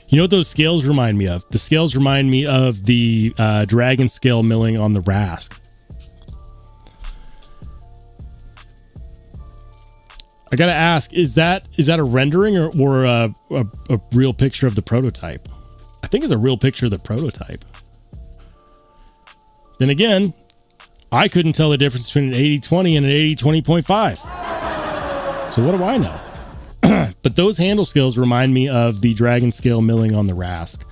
You know what those scales remind me of? The scales remind me of the dragon scale milling on the Rask. I gotta ask, is that a rendering or a real picture of the prototype? I think it's a real picture of the prototype. Then again, I couldn't tell the difference between an 80-20 and an 80-20.5. So what do I know? But those handle scales remind me of the dragon scale milling on the Rask.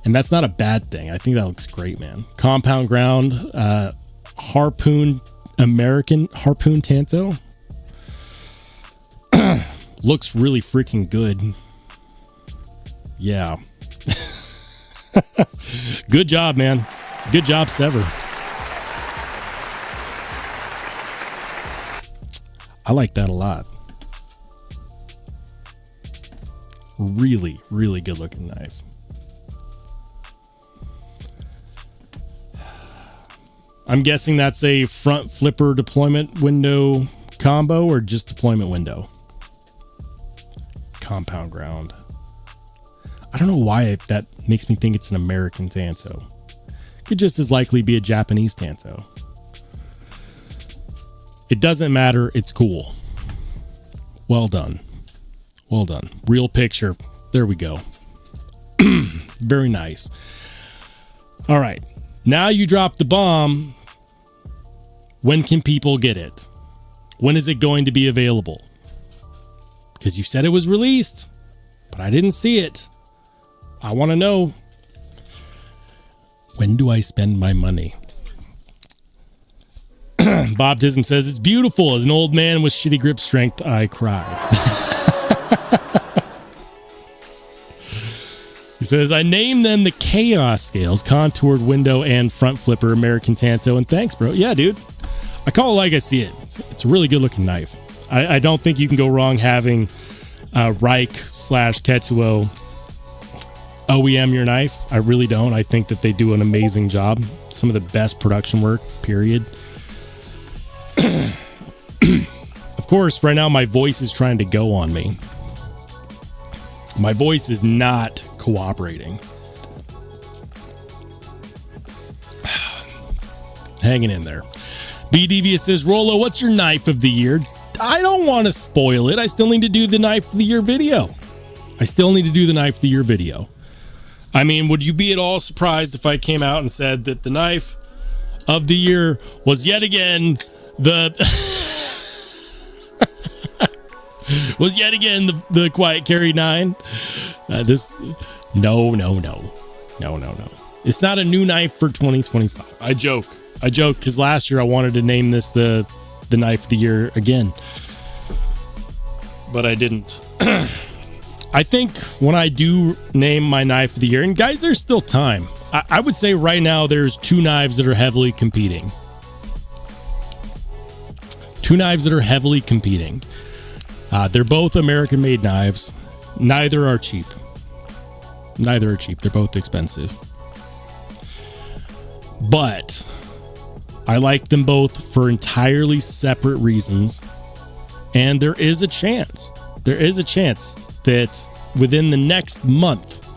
And that's not a bad thing. I think that looks great, man. Compound ground, harpoon Tanto. Looks really freaking good. Yeah. Good job, man. Good job, Sever. I like that a lot. Really, really good looking knife. I'm guessing that's a front flipper deployment window combo or just deployment window. Compound ground. I don't know why that makes me think it's an American Tanto. Could just as likely be a Japanese Tanto. It doesn't matter. It's cool. Well done. Well done. Real picture. There we go. Very nice. All right. Now you drop the bomb. When can people get it? When is it going to be available? Because you said it was released, but I didn't see it. I want to know. When do I spend my money? Bob Tism says, it's beautiful. As an old man with shitty grip strength, I cry. He says, I named them the Chaos Scales, contoured window and front flipper American Tanto. And thanks, bro. Yeah, dude. I call it like I see it. It's a really good looking knife. I don't think you can go wrong having Reich/Ketsuo OEM your knife. I really don't. I think that they do an amazing job. Some of the best production work, period. Of course, right now my voice is trying to go on me. My voice is not cooperating. Hanging in there. B. Devious says, Rollo, what's your knife of the year? I don't want to spoil it. I still need to do the knife of the year video. I mean, would you be at all surprised if I came out and said that the knife of the year was yet again the Quiet Carry 9? No. It's not a new knife for 2025. I joke because last year I wanted to name this the knife of the year again, but I didn't. I think when I do name my knife of the year, and guys, there's still time. I would say right now there's two knives that are heavily competing. They're both American-made knives. Neither are cheap. They're both expensive. But I like them both for entirely separate reasons. And there is a chance that within the next month,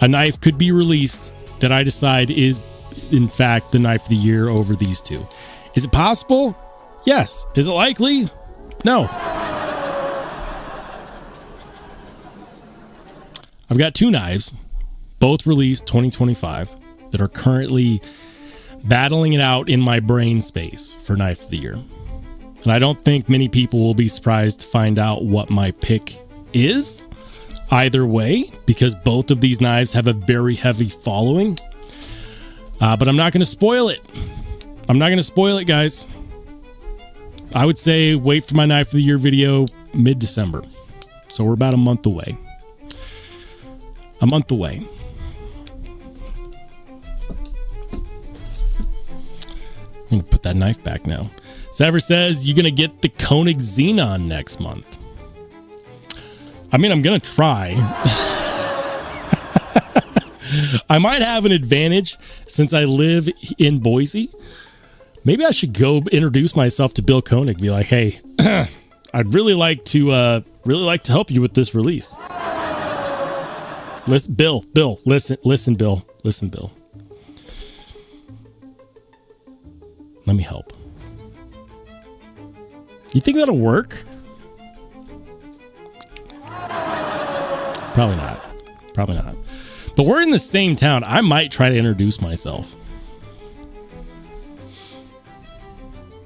a knife could be released that I decide is, in fact, the knife of the year over these two. Is it possible? Yes. Is it likely? No. I've got two knives, both released 2025, that are currently battling it out in my brain space for knife of the year. And I don't think many people will be surprised to find out what my pick is either way, because both of these knives have a very heavy following. But I'm not going to spoil it. I'm not going to spoil it, guys. I would say wait for my knife of the year video mid-December. So we're about a month away. A month away. I'm going to put that knife back now. Sever says you're going to get the Koenig Xenon next month. I mean, I'm going to try. I might have an advantage since I live in Boise. Maybe I should go introduce myself to Bill Koenig. Be like, hey, I'd really like to help you with this release. Listen, Bill, listen, Bill. Let me help. You think that'll work? Probably not. But we're in the same town. I might try to introduce myself.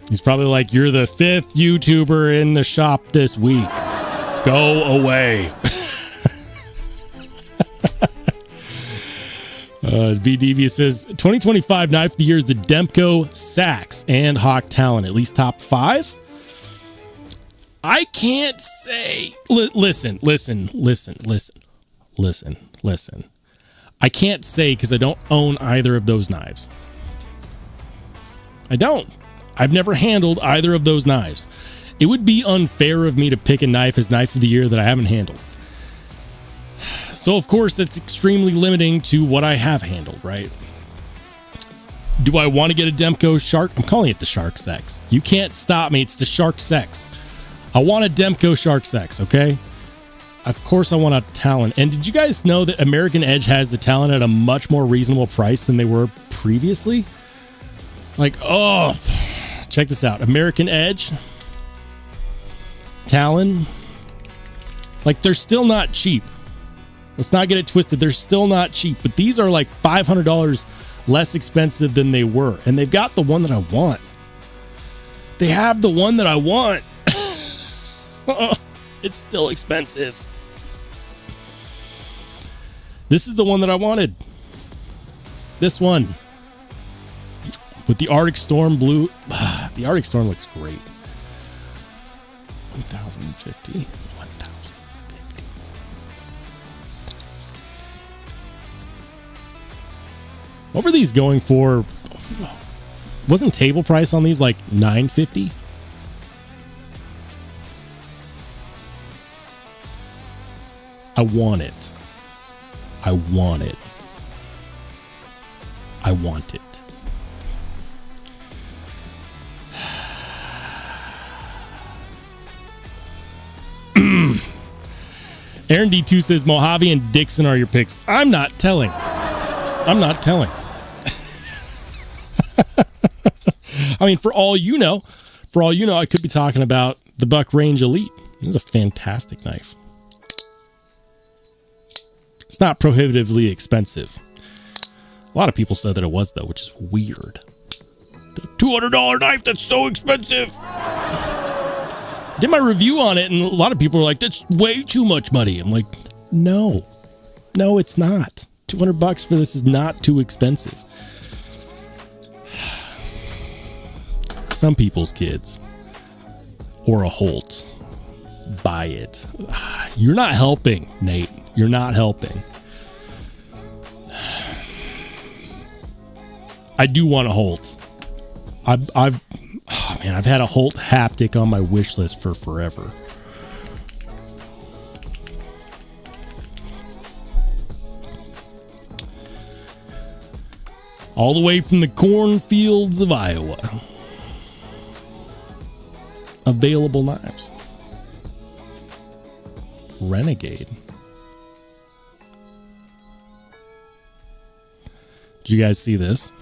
He's probably like, you're the 5th YouTuber in the shop this week. Go away. V Devious says 2025 knife of the year is the Demko Sax and Hawk Talon, at least top 5. I can't say. Listen. I can't say because I don't own either of those knives. I don't. I've never handled either of those knives. It would be unfair of me to pick a knife as knife of the year that I haven't handled. So, of course, it's extremely limiting to what I have handled, right? Do I want to get a Demko Shark? I'm calling it the Shark Sex. You can't stop me. It's the Shark Sex. I want a Demko Shark Sex, okay? Of course I want a Talon. And did you guys know that American Edge has the Talon at a much more reasonable price than they were previously? Like, oh, check this out. American Edge, Talon, like they're still not cheap. Let's not get it twisted. They're still not cheap, but these are like $500 less expensive than they were. And they've got the one that I want. They have the one that I want. It's still expensive. This is the one that I wanted. This one. With the Arctic Storm blue. The Arctic Storm looks great. 1,050. 1,050. What were these going for? Wasn't table price on these like $950? I want it. I want it. I want it. Aaron D2 says Mojave and Dixon are your picks. I'm not telling. I mean, for all you know, I could be talking about the Buck Range Elite. This is a fantastic knife. It's not prohibitively expensive. A lot of people said that it was, though, which is weird. The $200 knife that's so expensive. I did my review on it, and a lot of people were like, that's way too much money. I'm like, no, it's not. $200 for this is not too expensive. Some people's kids or a Holt buy it. You're not helping, Nate. You're not helping. I do want a Holt. I've had a Holt haptic on my wish list for forever. All the way from the cornfields of Iowa. Available knives. Renegade. Did you guys see this?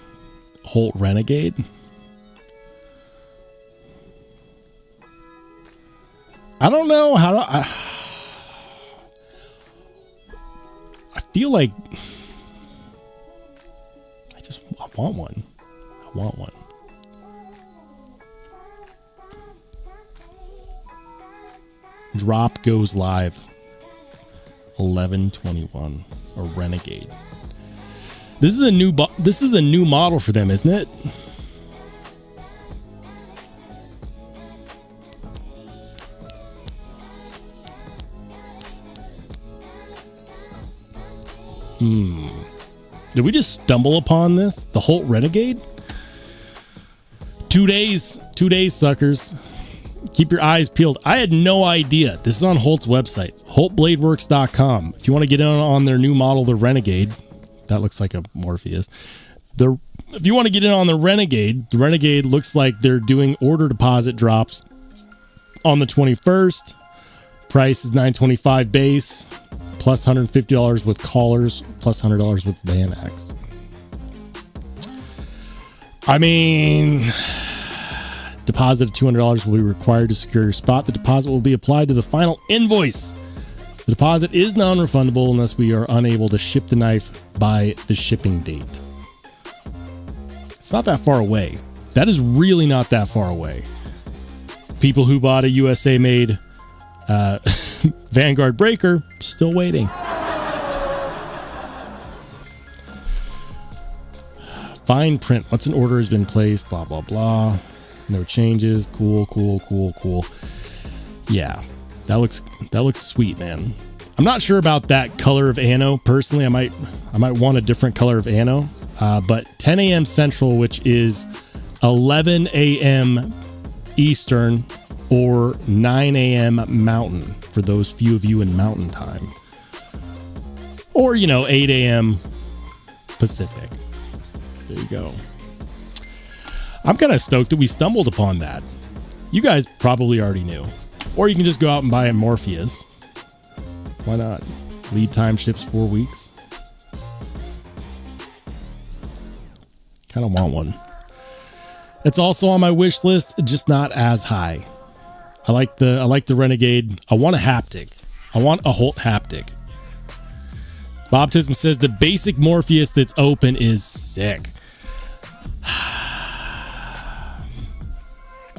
Holt Renegade. I don't know how to... I feel like... I want one. I want one. Drop goes live 11/21. A Renegade. This is a new model for them, isn't it? Did we just stumble upon this? The Holt Renegade? 2 days. 2 days, suckers. Keep your eyes peeled. I had no idea. This is on Holt's website, holtbladeworks.com. If you want to get in on their new model, the Renegade, that looks like a Morpheus. If you want to get in on the Renegade looks like they're doing order deposit drops on the 21st. Price is $925 base, plus $150 with callers, plus $100 with Vanax. I mean... Deposit of $200 will be required to secure your spot. The deposit will be applied to the final invoice. The deposit is non-refundable unless we are unable to ship the knife by the shipping date. It's not that far away. That is really not that far away. People who bought a USA-made Vanguard breaker, still waiting. Fine print. Once an order has been placed, blah, blah, blah. No changes. Cool. Yeah, that looks sweet, man. I'm not sure about that color of ano. Personally, I might want a different color of ano. But 10 a.m. Central, which is 11 a.m. Eastern or 9 a.m. Mountain for those few of you in Mountain Time. Or, 8 a.m. Pacific. There you go. I'm kind of stoked that we stumbled upon that. You guys probably already knew. Or you can just go out and buy a Morpheus. Why not? Lead time ships 4 weeks. Kind of want one. It's also on my wish list, just not as high. I like the Renegade. I want a haptic. I want a Holt haptic. Bobtism says the basic Morpheus that's open is sick.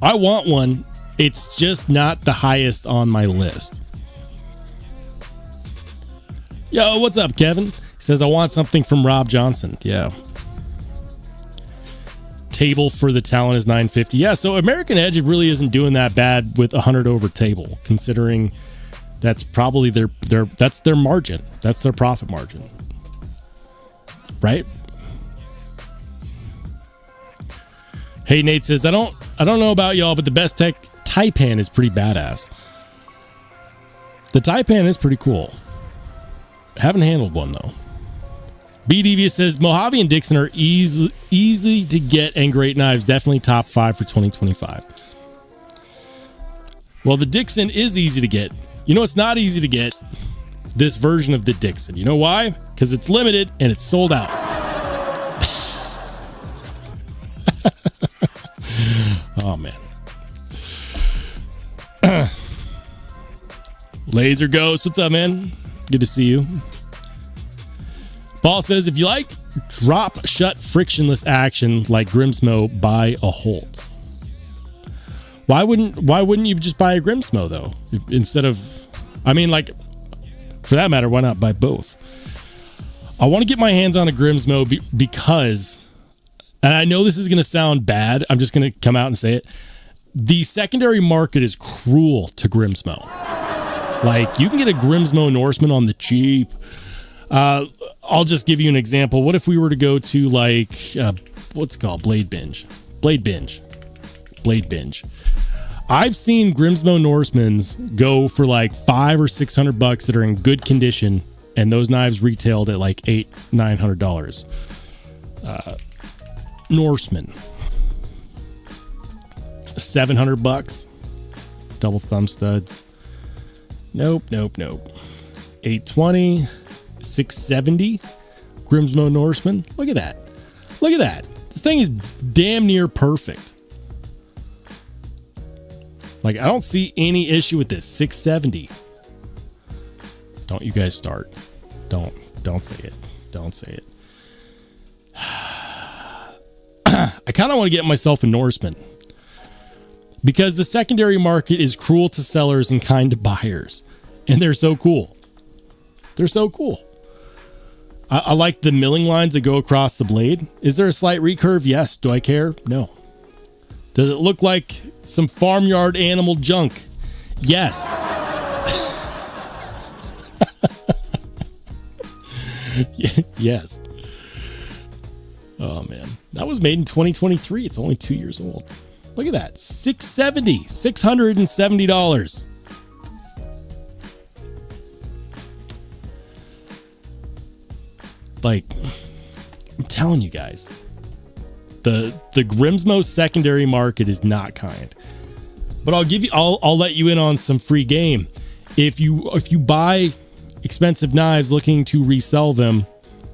I want one. It's just not the highest on my list. Yo, what's up, Kevin? He says, I want something from Rob Johnson. Yeah. Table for the Talon is $950. Yeah, so American Edge really isn't doing that bad with 100 over table, considering that's probably that's their margin. That's their profit margin. Right? Hey, Nate says, I don't know about y'all, but the bestech Taipan is pretty badass. The Taipan is pretty cool. Haven't handled one, though. B. Devious says, Mojave and Dixon are easy to get and great knives. Definitely top 5 for 2025. Well, the Dixon is easy to get. You know, it's not easy to get this version of the Dixon. You know why? Because it's limited and it's sold out. Oh, man. Laser Ghost, what's up, man? Good to see you. Paul says, if you like drop shut frictionless action like Grimsmo, buy a Holt. Why wouldn't you just buy a Grimsmo though? Instead of, for that matter, why not buy both? I want to get my hands on a Grimsmo because, and I know this is going to sound bad, I'm just going to come out and say it. The secondary market is cruel to Grimsmo. Like, you can get a Grimsmo Norseman on the cheap. I'll just give you an example. What if we were to go to what's it called? Blade Binge. I've seen Grimsmo Norsemans go for like $500 or $600 that are in good condition, and those knives retailed at like $800-900. Norseman, $700. Double thumb studs. Nope. $820. $670. Grimsmo Norseman. Look at that. Look at that. This thing is damn near perfect. Like, I don't see any issue with this. 670. Don't you guys start. Don't say it. Don't say it. I kind of want to get myself a Norseman because the secondary market is cruel to sellers and kind to buyers. And they're so cool. They're so cool. I like the milling lines that go across the blade. Is there a slight recurve? Yes. Do I care? No. Does it look like some farmyard animal junk? Yes. Yes. Oh man, that was made in 2023. It's only 2 years old. Look at that. $670. Like, I'm telling you guys, the Grimsmo secondary market is not kind. But I'll let you in on some free game. If you buy expensive knives looking to resell them,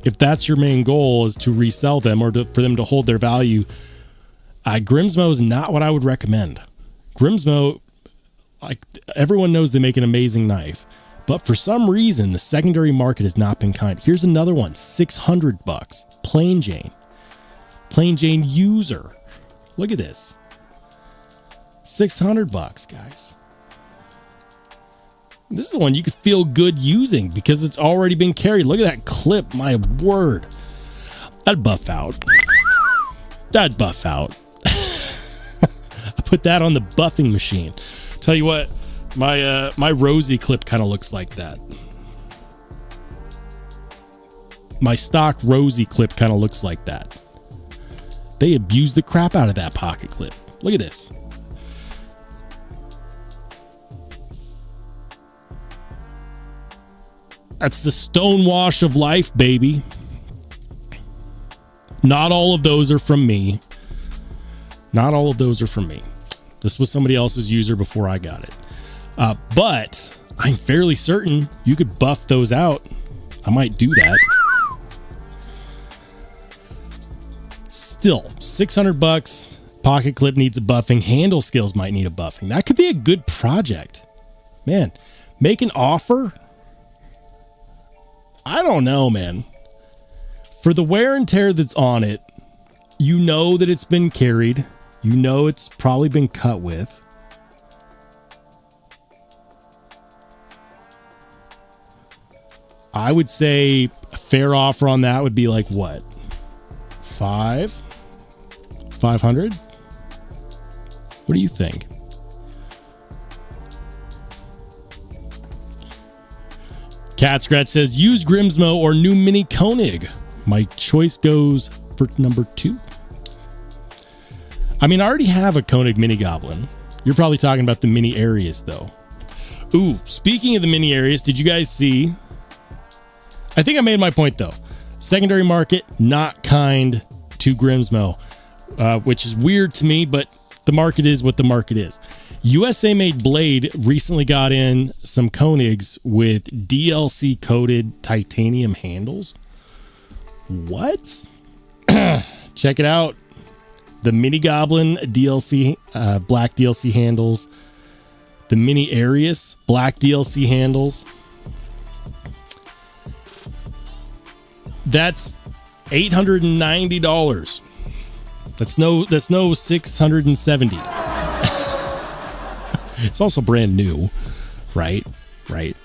if that's your main goal is to resell them or for them to hold their value, Grimsmo is not what I would recommend. Grimsmo, like everyone knows, they make an amazing knife, but for some reason the secondary market has not been kind. Here's another one, $600, plain Jane user. Look at this, $600, guys. This is the one you could feel good using because it's already been carried. Look at that clip. My word. That'd buff out. That'd buff out. I put that on the buffing machine. Tell you what, my Rosie clip kind of looks like that. My stock Rosie clip kind of looks like that. They abused the crap out of that pocket clip. Look at this. That's the stonewash of life, baby. Not all of those are from me. Not all of those are from me. This was somebody else's user before I got it. But I'm fairly certain you could buff those out. I might do that. Still, $600. Pocket clip needs a buffing. Handle skills might need a buffing. That could be a good project. Man, make an offer. I don't know, man. For the wear and tear that's on it, you know that it's been carried. You know it's probably been cut with. I would say a fair offer on that would be like what? 500? What do you think? Cat Scratch says, use Grimsmo or new mini Koenig. My choice goes for number 2. I mean, I already have a Koenig mini Goblin. You're probably talking about the mini Arius, though. Ooh, speaking of the mini Arius, did you guys see? I think I made my point, though. Secondary market, not kind to Grimsmo, which is weird to me, but the market is what the market is. USA Made Blade recently got in some Koenigs with DLC coated titanium handles. What? Check it out. The Mini Goblin DLC, black DLC handles. The Mini Arius, black DLC handles. That's $890. That's no $670. It's also brand new, right? Right.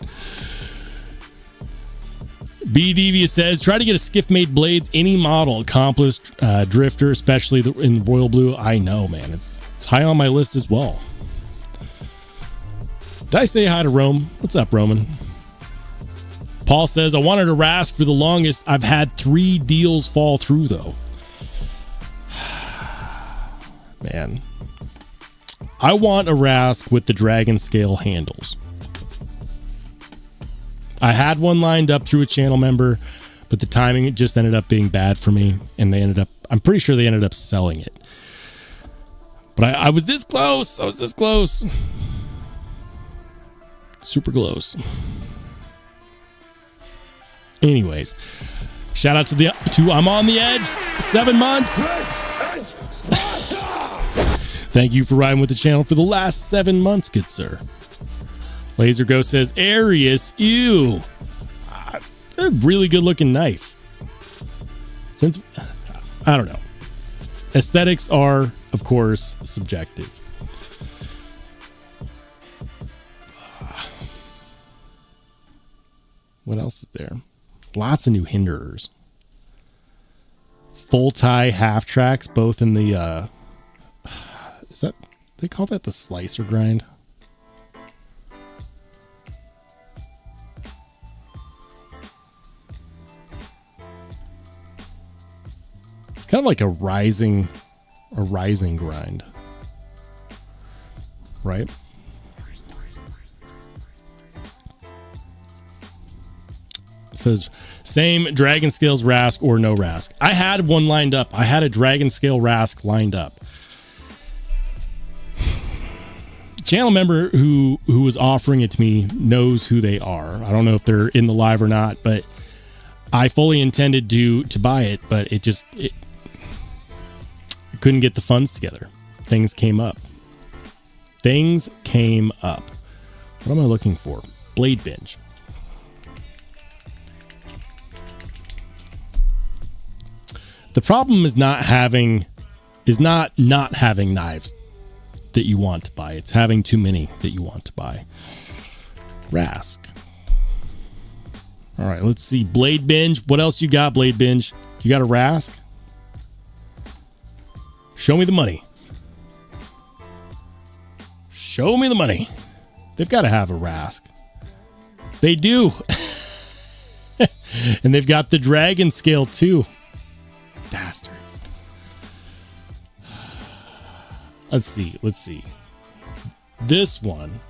B. Devious says, try to get a Skiff Made Blades, any model, accomplished drifter, especially in royal blue. I know, man. It's high on my list as well. Did I say hi to Rome? What's up, Roman? Paul says, I wanted a Rask for the longest. I've had 3 deals fall through, though. Man. I want a Rask with the dragon scale handles. I had one lined up through a channel member, but the timing just ended up being bad for me, and I'm pretty sure they ended up selling it. But I was this close. I was this close. Super close. Anyways, Shout out to I'm on the edge. 7 months. Thank you for riding with the channel for the last 7 months, good sir. Laser Ghost says, Arius, ew. It's a really good looking knife. Since, I don't know. Aesthetics are, of course, subjective. What else is there? Lots of new hinderers. Full tie half tracks, both in the, is that, they call that the slicer grind? It's kind of like a rising grind, right? It says same dragon scales rask or no rask. I had one lined up. I had a dragon scale rask lined up. Channel member who was offering it to me knows who they are. I don't know if they're in the live or not, but I fully intended to buy it, but it couldn't get the funds together. Things came up. What am I looking for? Blade binge. The problem is not having knives that you want to buy. It's having too many that you want to buy. Rask. All right, let's see. Blade binge. What else you got, Blade binge? You got a Rask? Show me the money. Show me the money. They've got to have a Rask. They do. And they've got the dragon scale too. Bastards. Let's see. This one,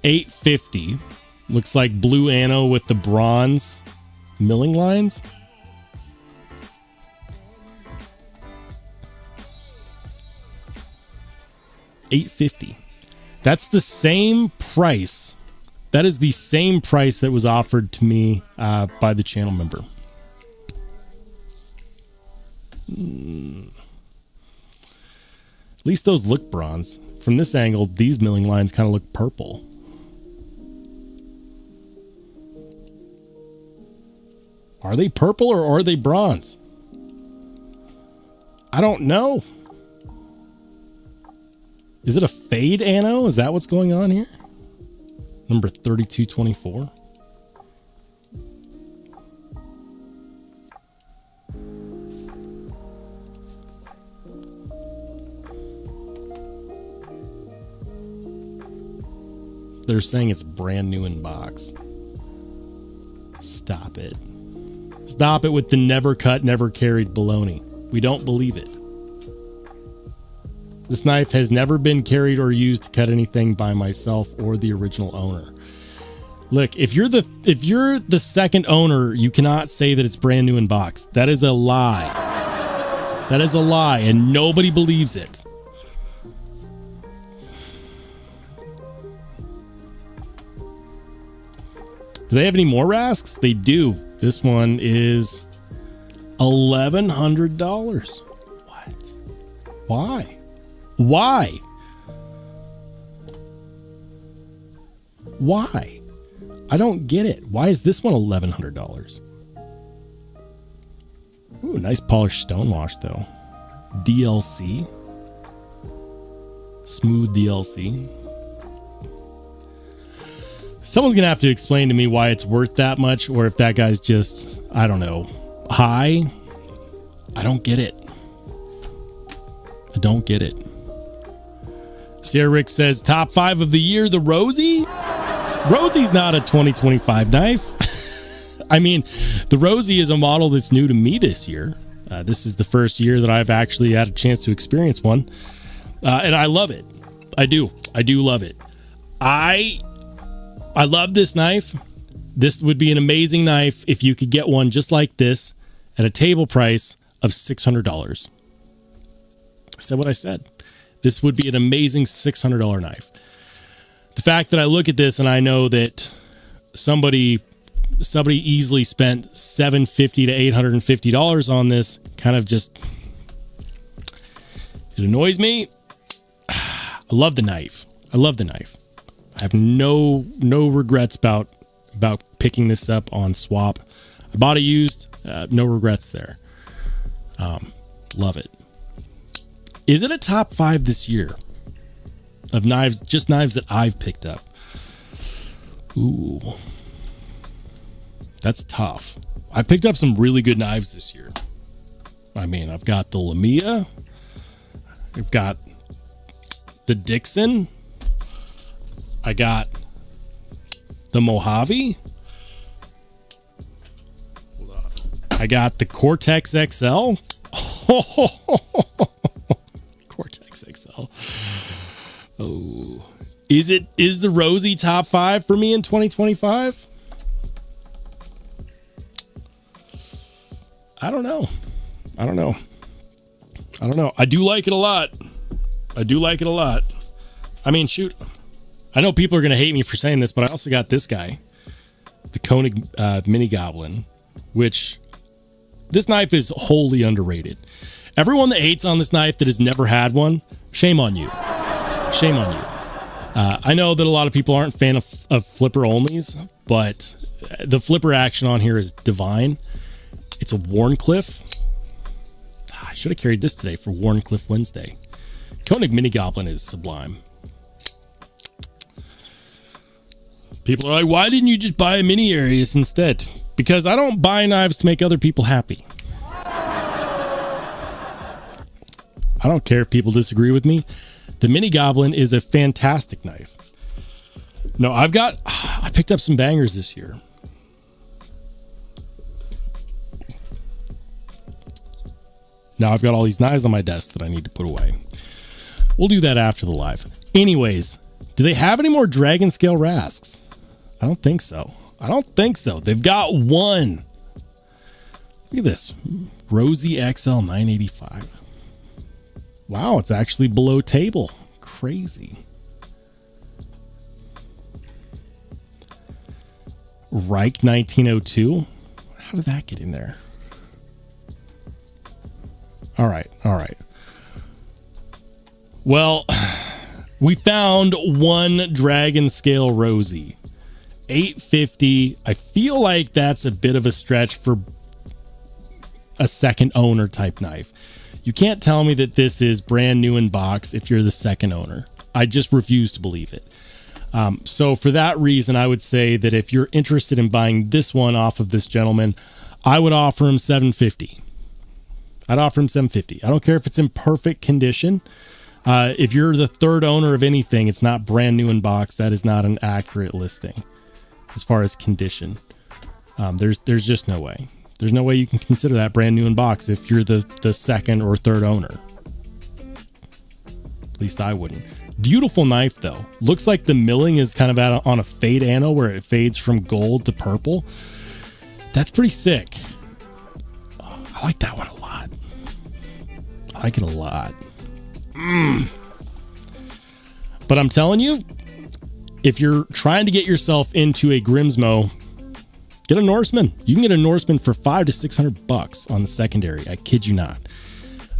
$850. Looks like blue anno with the bronze milling lines. $850. That's the same price. That is the same price that was offered to me by the channel member. At least those look bronze. From this angle, these milling lines kind of look purple. Are they purple or are they bronze? I don't know. Is it a fade anno? Is that what's going on here? Number 3224. They're saying it's brand new in box. Stop it. Stop it with the never cut, never carried baloney. We don't believe it. This knife has never been carried or used to cut anything by myself or the original owner. Look, if you're the second owner, you cannot say that it's brand new in box. That is a lie. That is a lie, and nobody believes it. Do they have any more Rasks? They do. This one is $1,100. What? Why? Why? Why? I don't get it. Why is this one $1,100? Ooh, nice polished stonewash though. DLC. Smooth DLC. Someone's gonna have to explain to me why it's worth that much, or if that guy's just, I don't know, high. I don't get it. I don't get it. Sierra Rick says top 5 of the year, the Rosie. Rosie's not a 2025 knife. I mean, the Rosie is a model that's new to me this year. This is the first year that I've actually had a chance to experience one, and I love it. I do love it. I love this knife. This would be an amazing knife if you could get one just like this at a table price of $600. I said what I said. This would be an amazing $600 knife. The fact that I look at this and I know that somebody somebody easily spent $750 to $850 on this. Kind of just, it annoys me. I love the knife. I love the knife. I have no regrets about picking this up on swap. I bought it used. No regrets there. Love it. Is it a top 5 this year of knives, just knives that I've picked up? Ooh, that's tough. I picked up some really good knives this year. I mean, I've got the Lamia. I've got the Dixon. I got the Mojave. Hold on. I got the Cortex XL. Cortex XL. Oh, is the Rosie top 5 for me in 2025? I don't know. I do like it a lot. I mean, shoot. I know people are going to hate me for saying this, but I also got this guy, the Koenig Mini Goblin, which this knife is wholly underrated. Everyone that hates on this knife that has never had one, shame on you. Shame on you. I know that a lot of people aren't a fan of flipper onlys, but the flipper action on here is divine. It's a Wharncliffe. I should have carried this today for Wharncliffe Wednesday. Koenig Mini Goblin is sublime. People are like, why didn't you just buy a Mini Arius instead? Because I don't buy knives to make other people happy. I don't care if people disagree with me. The Mini Goblin is a fantastic knife. No, I picked up some bangers this year. Now I've got all these knives on my desk that I need to put away. We'll do that after the live. Anyways, do they have any more Dragon Scale Rasks? I don't think so. They've got one. Look at this. Rosie XL 985. Wow, it's actually below table. Crazy. Reich 1902. How did that get in there? All right. Well, we found one Dragon Scale Rosie. $850. I feel like that's a bit of a stretch for a second owner type knife. You can't tell me that this is brand new in box if you're the second owner. I just refuse to believe it. So for that reason, I would say that if you're interested in buying this one off of this gentleman, I would offer him $750. I'd offer him $750. I don't care if it's in perfect condition. If you're the third owner of anything, it's not brand new in box. That is not an accurate listing as far as condition. There's just no way. There's no way you can consider that brand new in box if you're the second or third owner. At least I wouldn't. Beautiful knife though. Looks like the milling is kind of on a fade anno where it fades from gold to purple. That's pretty sick. I like that one a lot. I like it a lot. But I'm telling you, if you're trying to get yourself into a Grimsmo, get a Norseman. You can get a Norseman for $500 to $600 on the secondary. I kid you not.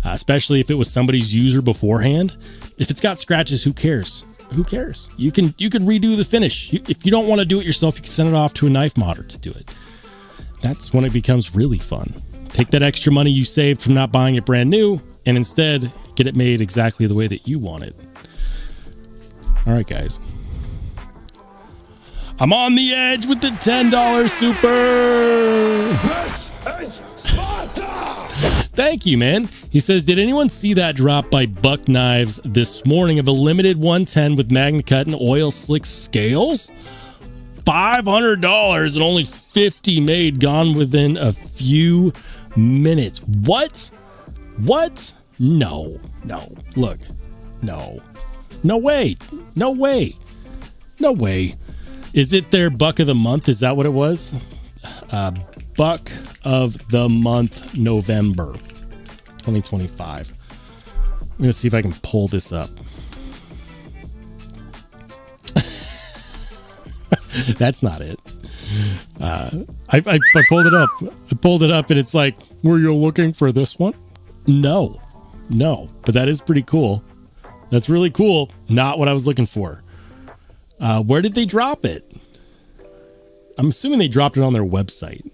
Especially if it was somebody's user beforehand. If it's got scratches, who cares? Who cares? You could redo the finish. If you don't want to do it yourself, you can send it off to a knife modder to do it. That's when it becomes really fun. Take that extra money you saved from not buying it brand new and instead get it made exactly the way that you want it. All right, guys. I'm on the edge with the $10 super. Thank you, man. He says, did anyone see that drop by Buck Knives this morning of a limited 110 with MagnaCut and oil slick scales? $500 and only 50 made, gone within a few minutes. What? No. Look. No way. Is it their buck of the month? Is that what it was? Buck of the month, November 2025. I'm going to see if I can pull this up. That's not it. I pulled it up. I pulled it up and it's like, were you looking for this one? No, but that is pretty cool. That's really cool. Not what I was looking for. Where did they drop it? I'm assuming they dropped it on their website.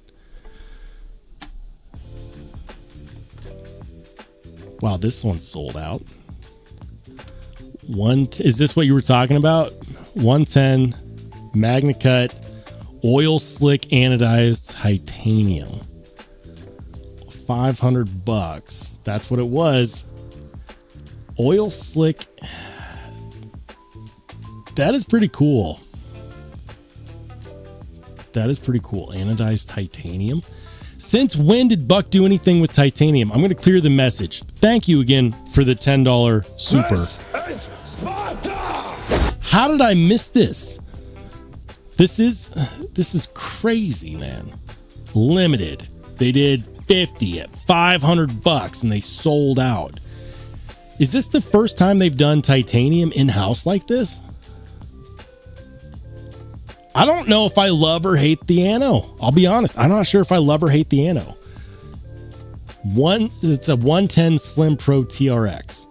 Wow, this one's sold out. Is this what you were talking about? 110 Magna Cut oil slick anodized titanium. $500. That's what it was. Oil slick. That is pretty cool. That is pretty cool. Anodized titanium. Since when did Buck do anything with titanium? I'm going to clear the message. Thank you again for the $10 super. How did I miss this? This is crazy, man. Limited. They did 50 at $500 and they sold out. Is this the first time they've done titanium in-house like this? I don't know if I love or hate the Anno. I'll be honest. I'm not sure if I love or hate the Anno. It's a 110 Slim Pro TRX.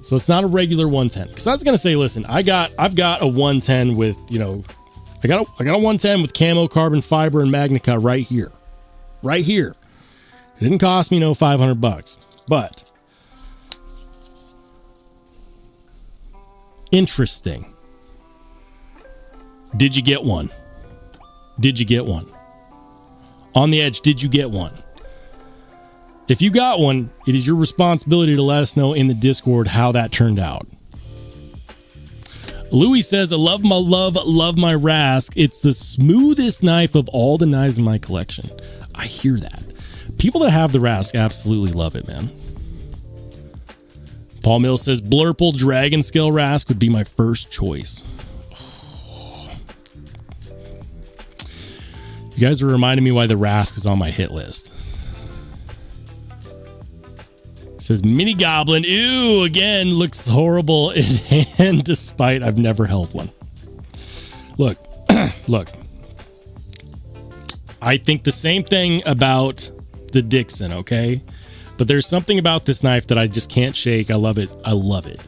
So it's not a regular 110. Because I was gonna say, listen, I've got a 110 with, I got a 110 with camo, carbon fiber, and Magna Cut right here. Right here. It didn't cost me no $500. But interesting. Did you get one? Did you get one? On the edge, did you get one? If you got one, it is your responsibility to let us know in the Discord how that turned out. Louis says, I love my Rask. It's the smoothest knife of all the knives in my collection. I hear that. People that have the Rask absolutely love it, man. Paul Mills says, Blurple Dragon Scale Rask would be my first choice. You guys are reminding me why the Rask is on my hit list. It says Mini Goblin. Ew, again, looks horrible in hand despite I've never held one. Look, look. I think the same thing about the Dixon, okay? But there's something about this knife that I just can't shake. I love it. I love it.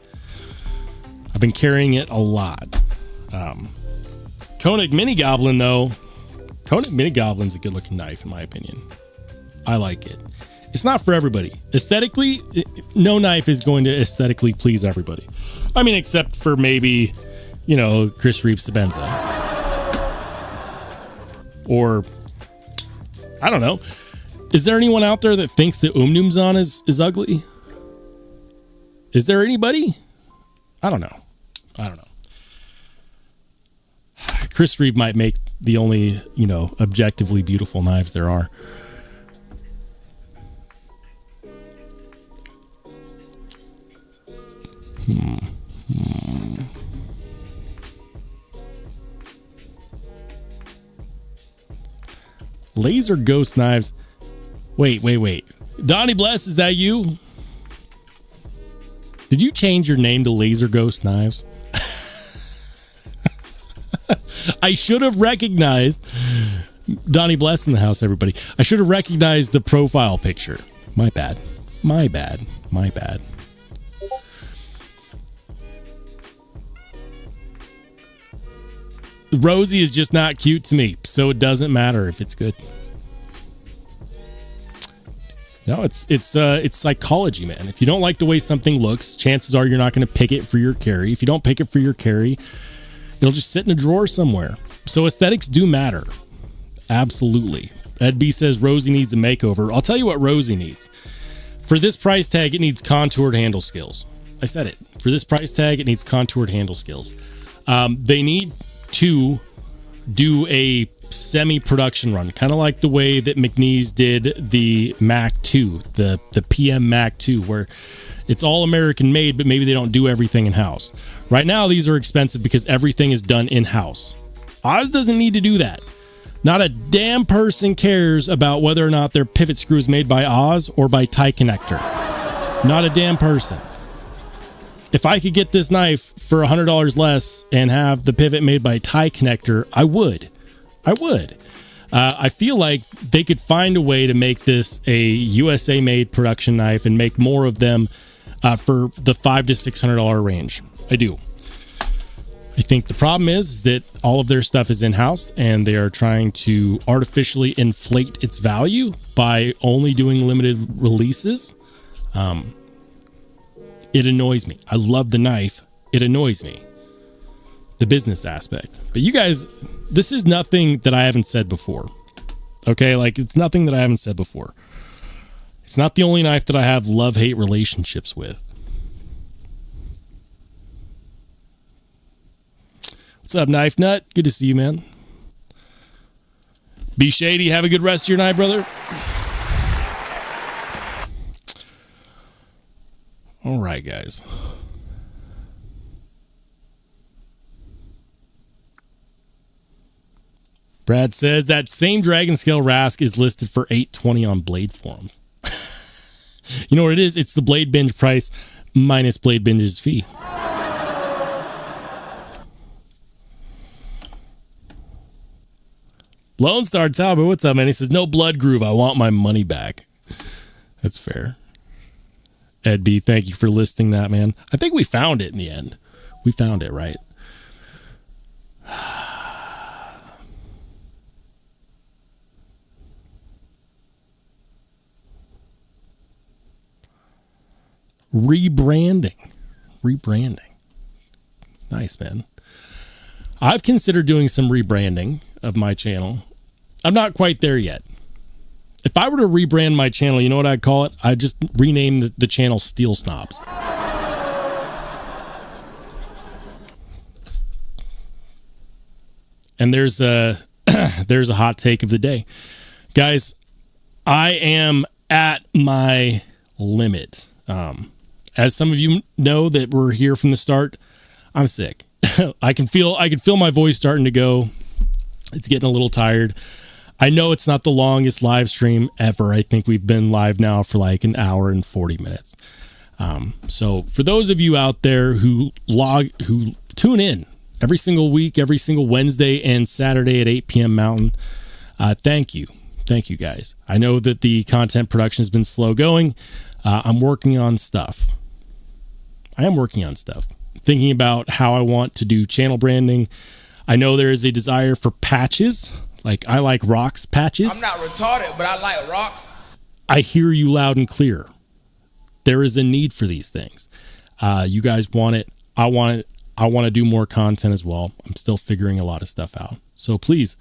I've been carrying it a lot. Koenig Mini Goblin, though. Koenig Mini Goblin's a good looking knife, in my opinion. I like it. It's not for everybody. Aesthetically, no knife is going to aesthetically please everybody. I mean, except for maybe, Chris Reeves Sabenza. Or, I don't know. Is there anyone out there that thinks the Umnumzon is ugly? Is there anybody? I don't know. Chris Reeve might make the only, objectively beautiful knives there are. Laser Ghost Knives. Wait. Donnie Bless, is that you? Did you change your name to Laser Ghost Knives? I should have recognized Donnie Bless in the house, everybody. I should have recognized the profile picture. My bad. Rosie is just not cute to me, so it doesn't matter if it's good. No, it's psychology, man. If you don't like the way something looks, chances are you're not going to pick it for your carry. If you don't pick it for your carry, it'll just sit in a drawer somewhere. So aesthetics do matter. Absolutely. Ed B says Rosie needs a makeover. I'll tell you what Rosie needs. For this price tag, it needs contoured handle skills. I said it. For this price tag, it needs contoured handle skills. They need to do a semi-production run, kind of like the way that McNeese did the Mac 2, the PM Mac 2, where it's all American made, but maybe they don't do everything in-house. Right now, these are expensive because everything is done in-house. Oz doesn't need to do that. Not a damn person cares about whether or not their pivot screw is made by Oz or by Tie Connector. Not a damn person. If I could get this knife for $100 less and have the pivot made by Tie Connector, I would. I would. I feel like they could find a way to make this a USA made production knife and make more of them for the $500 to $600 range. I do. I think the problem is that all of their stuff is in-house and they are trying to artificially inflate its value by only doing limited releases. It annoys me. I love the knife. It annoys me. The business aspect. But you guys, this is nothing that I haven't said before. Okay, like it's nothing that I haven't said before. It's not the only knife that I have love-hate relationships with. What's up, Knife Nut? Good to see you, man. Be shady. Have a good rest of your night, brother. All right, guys. Brad says that same Dragon Scale Rask is listed for $820 on Blade Forum. You know what it is? It's the Blade Binge price minus Blade Binge's fee. Lone Star Talbot, what's up, man? He says, no blood groove. I want my money back. That's fair. Ed B, thank you for listing that, man. I think we found it in the end. We found it, right? Rebranding. Nice, man. I've considered doing some rebranding of my channel. I'm not quite there yet. If I were to rebrand my channel, you know what I'd call it? I'd just rename the channel Steel Snobs. And there's a hot take of the day. Guys, I am at my limit. As some of you know that were here from the start, I'm sick. I can feel my voice starting to go. It's getting a little tired. I know it's not the longest live stream ever. I think we've been live now for like an hour and 40 minutes. So for those of you out there who tune in every single week, every single Wednesday and Saturday at 8 p.m. Mountain, thank you. Thank you, guys. I know that the content production has been slow going. I'm working on stuff. Thinking about how I want to do channel branding. I know there is a desire for patches. Like, I like rocks patches. I'm not retarded, but I like rocks. I hear you loud and clear. There is a need for these things. You guys want it. I want it. I want to do more content as well. I'm still figuring a lot of stuff out. So please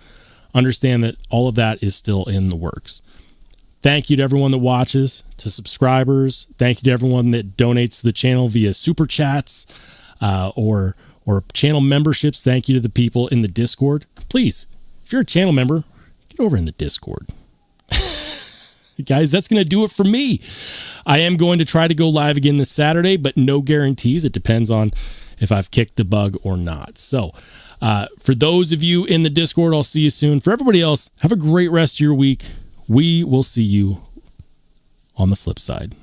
understand that all of that is still in the works. Thank you to everyone that watches, to subscribers. Thank you to everyone that donates to the channel via super chats or channel memberships. Thank you to the people in the Discord. Please, if you're a channel member, get over in the Discord. Guys, that's going to do it for me. I am going to try to go live again this Saturday, but no guarantees. It depends on if I've kicked the bug or not. So for those of you in the Discord, I'll see you soon. For everybody else, have a great rest of your week. We will see you on the flip side.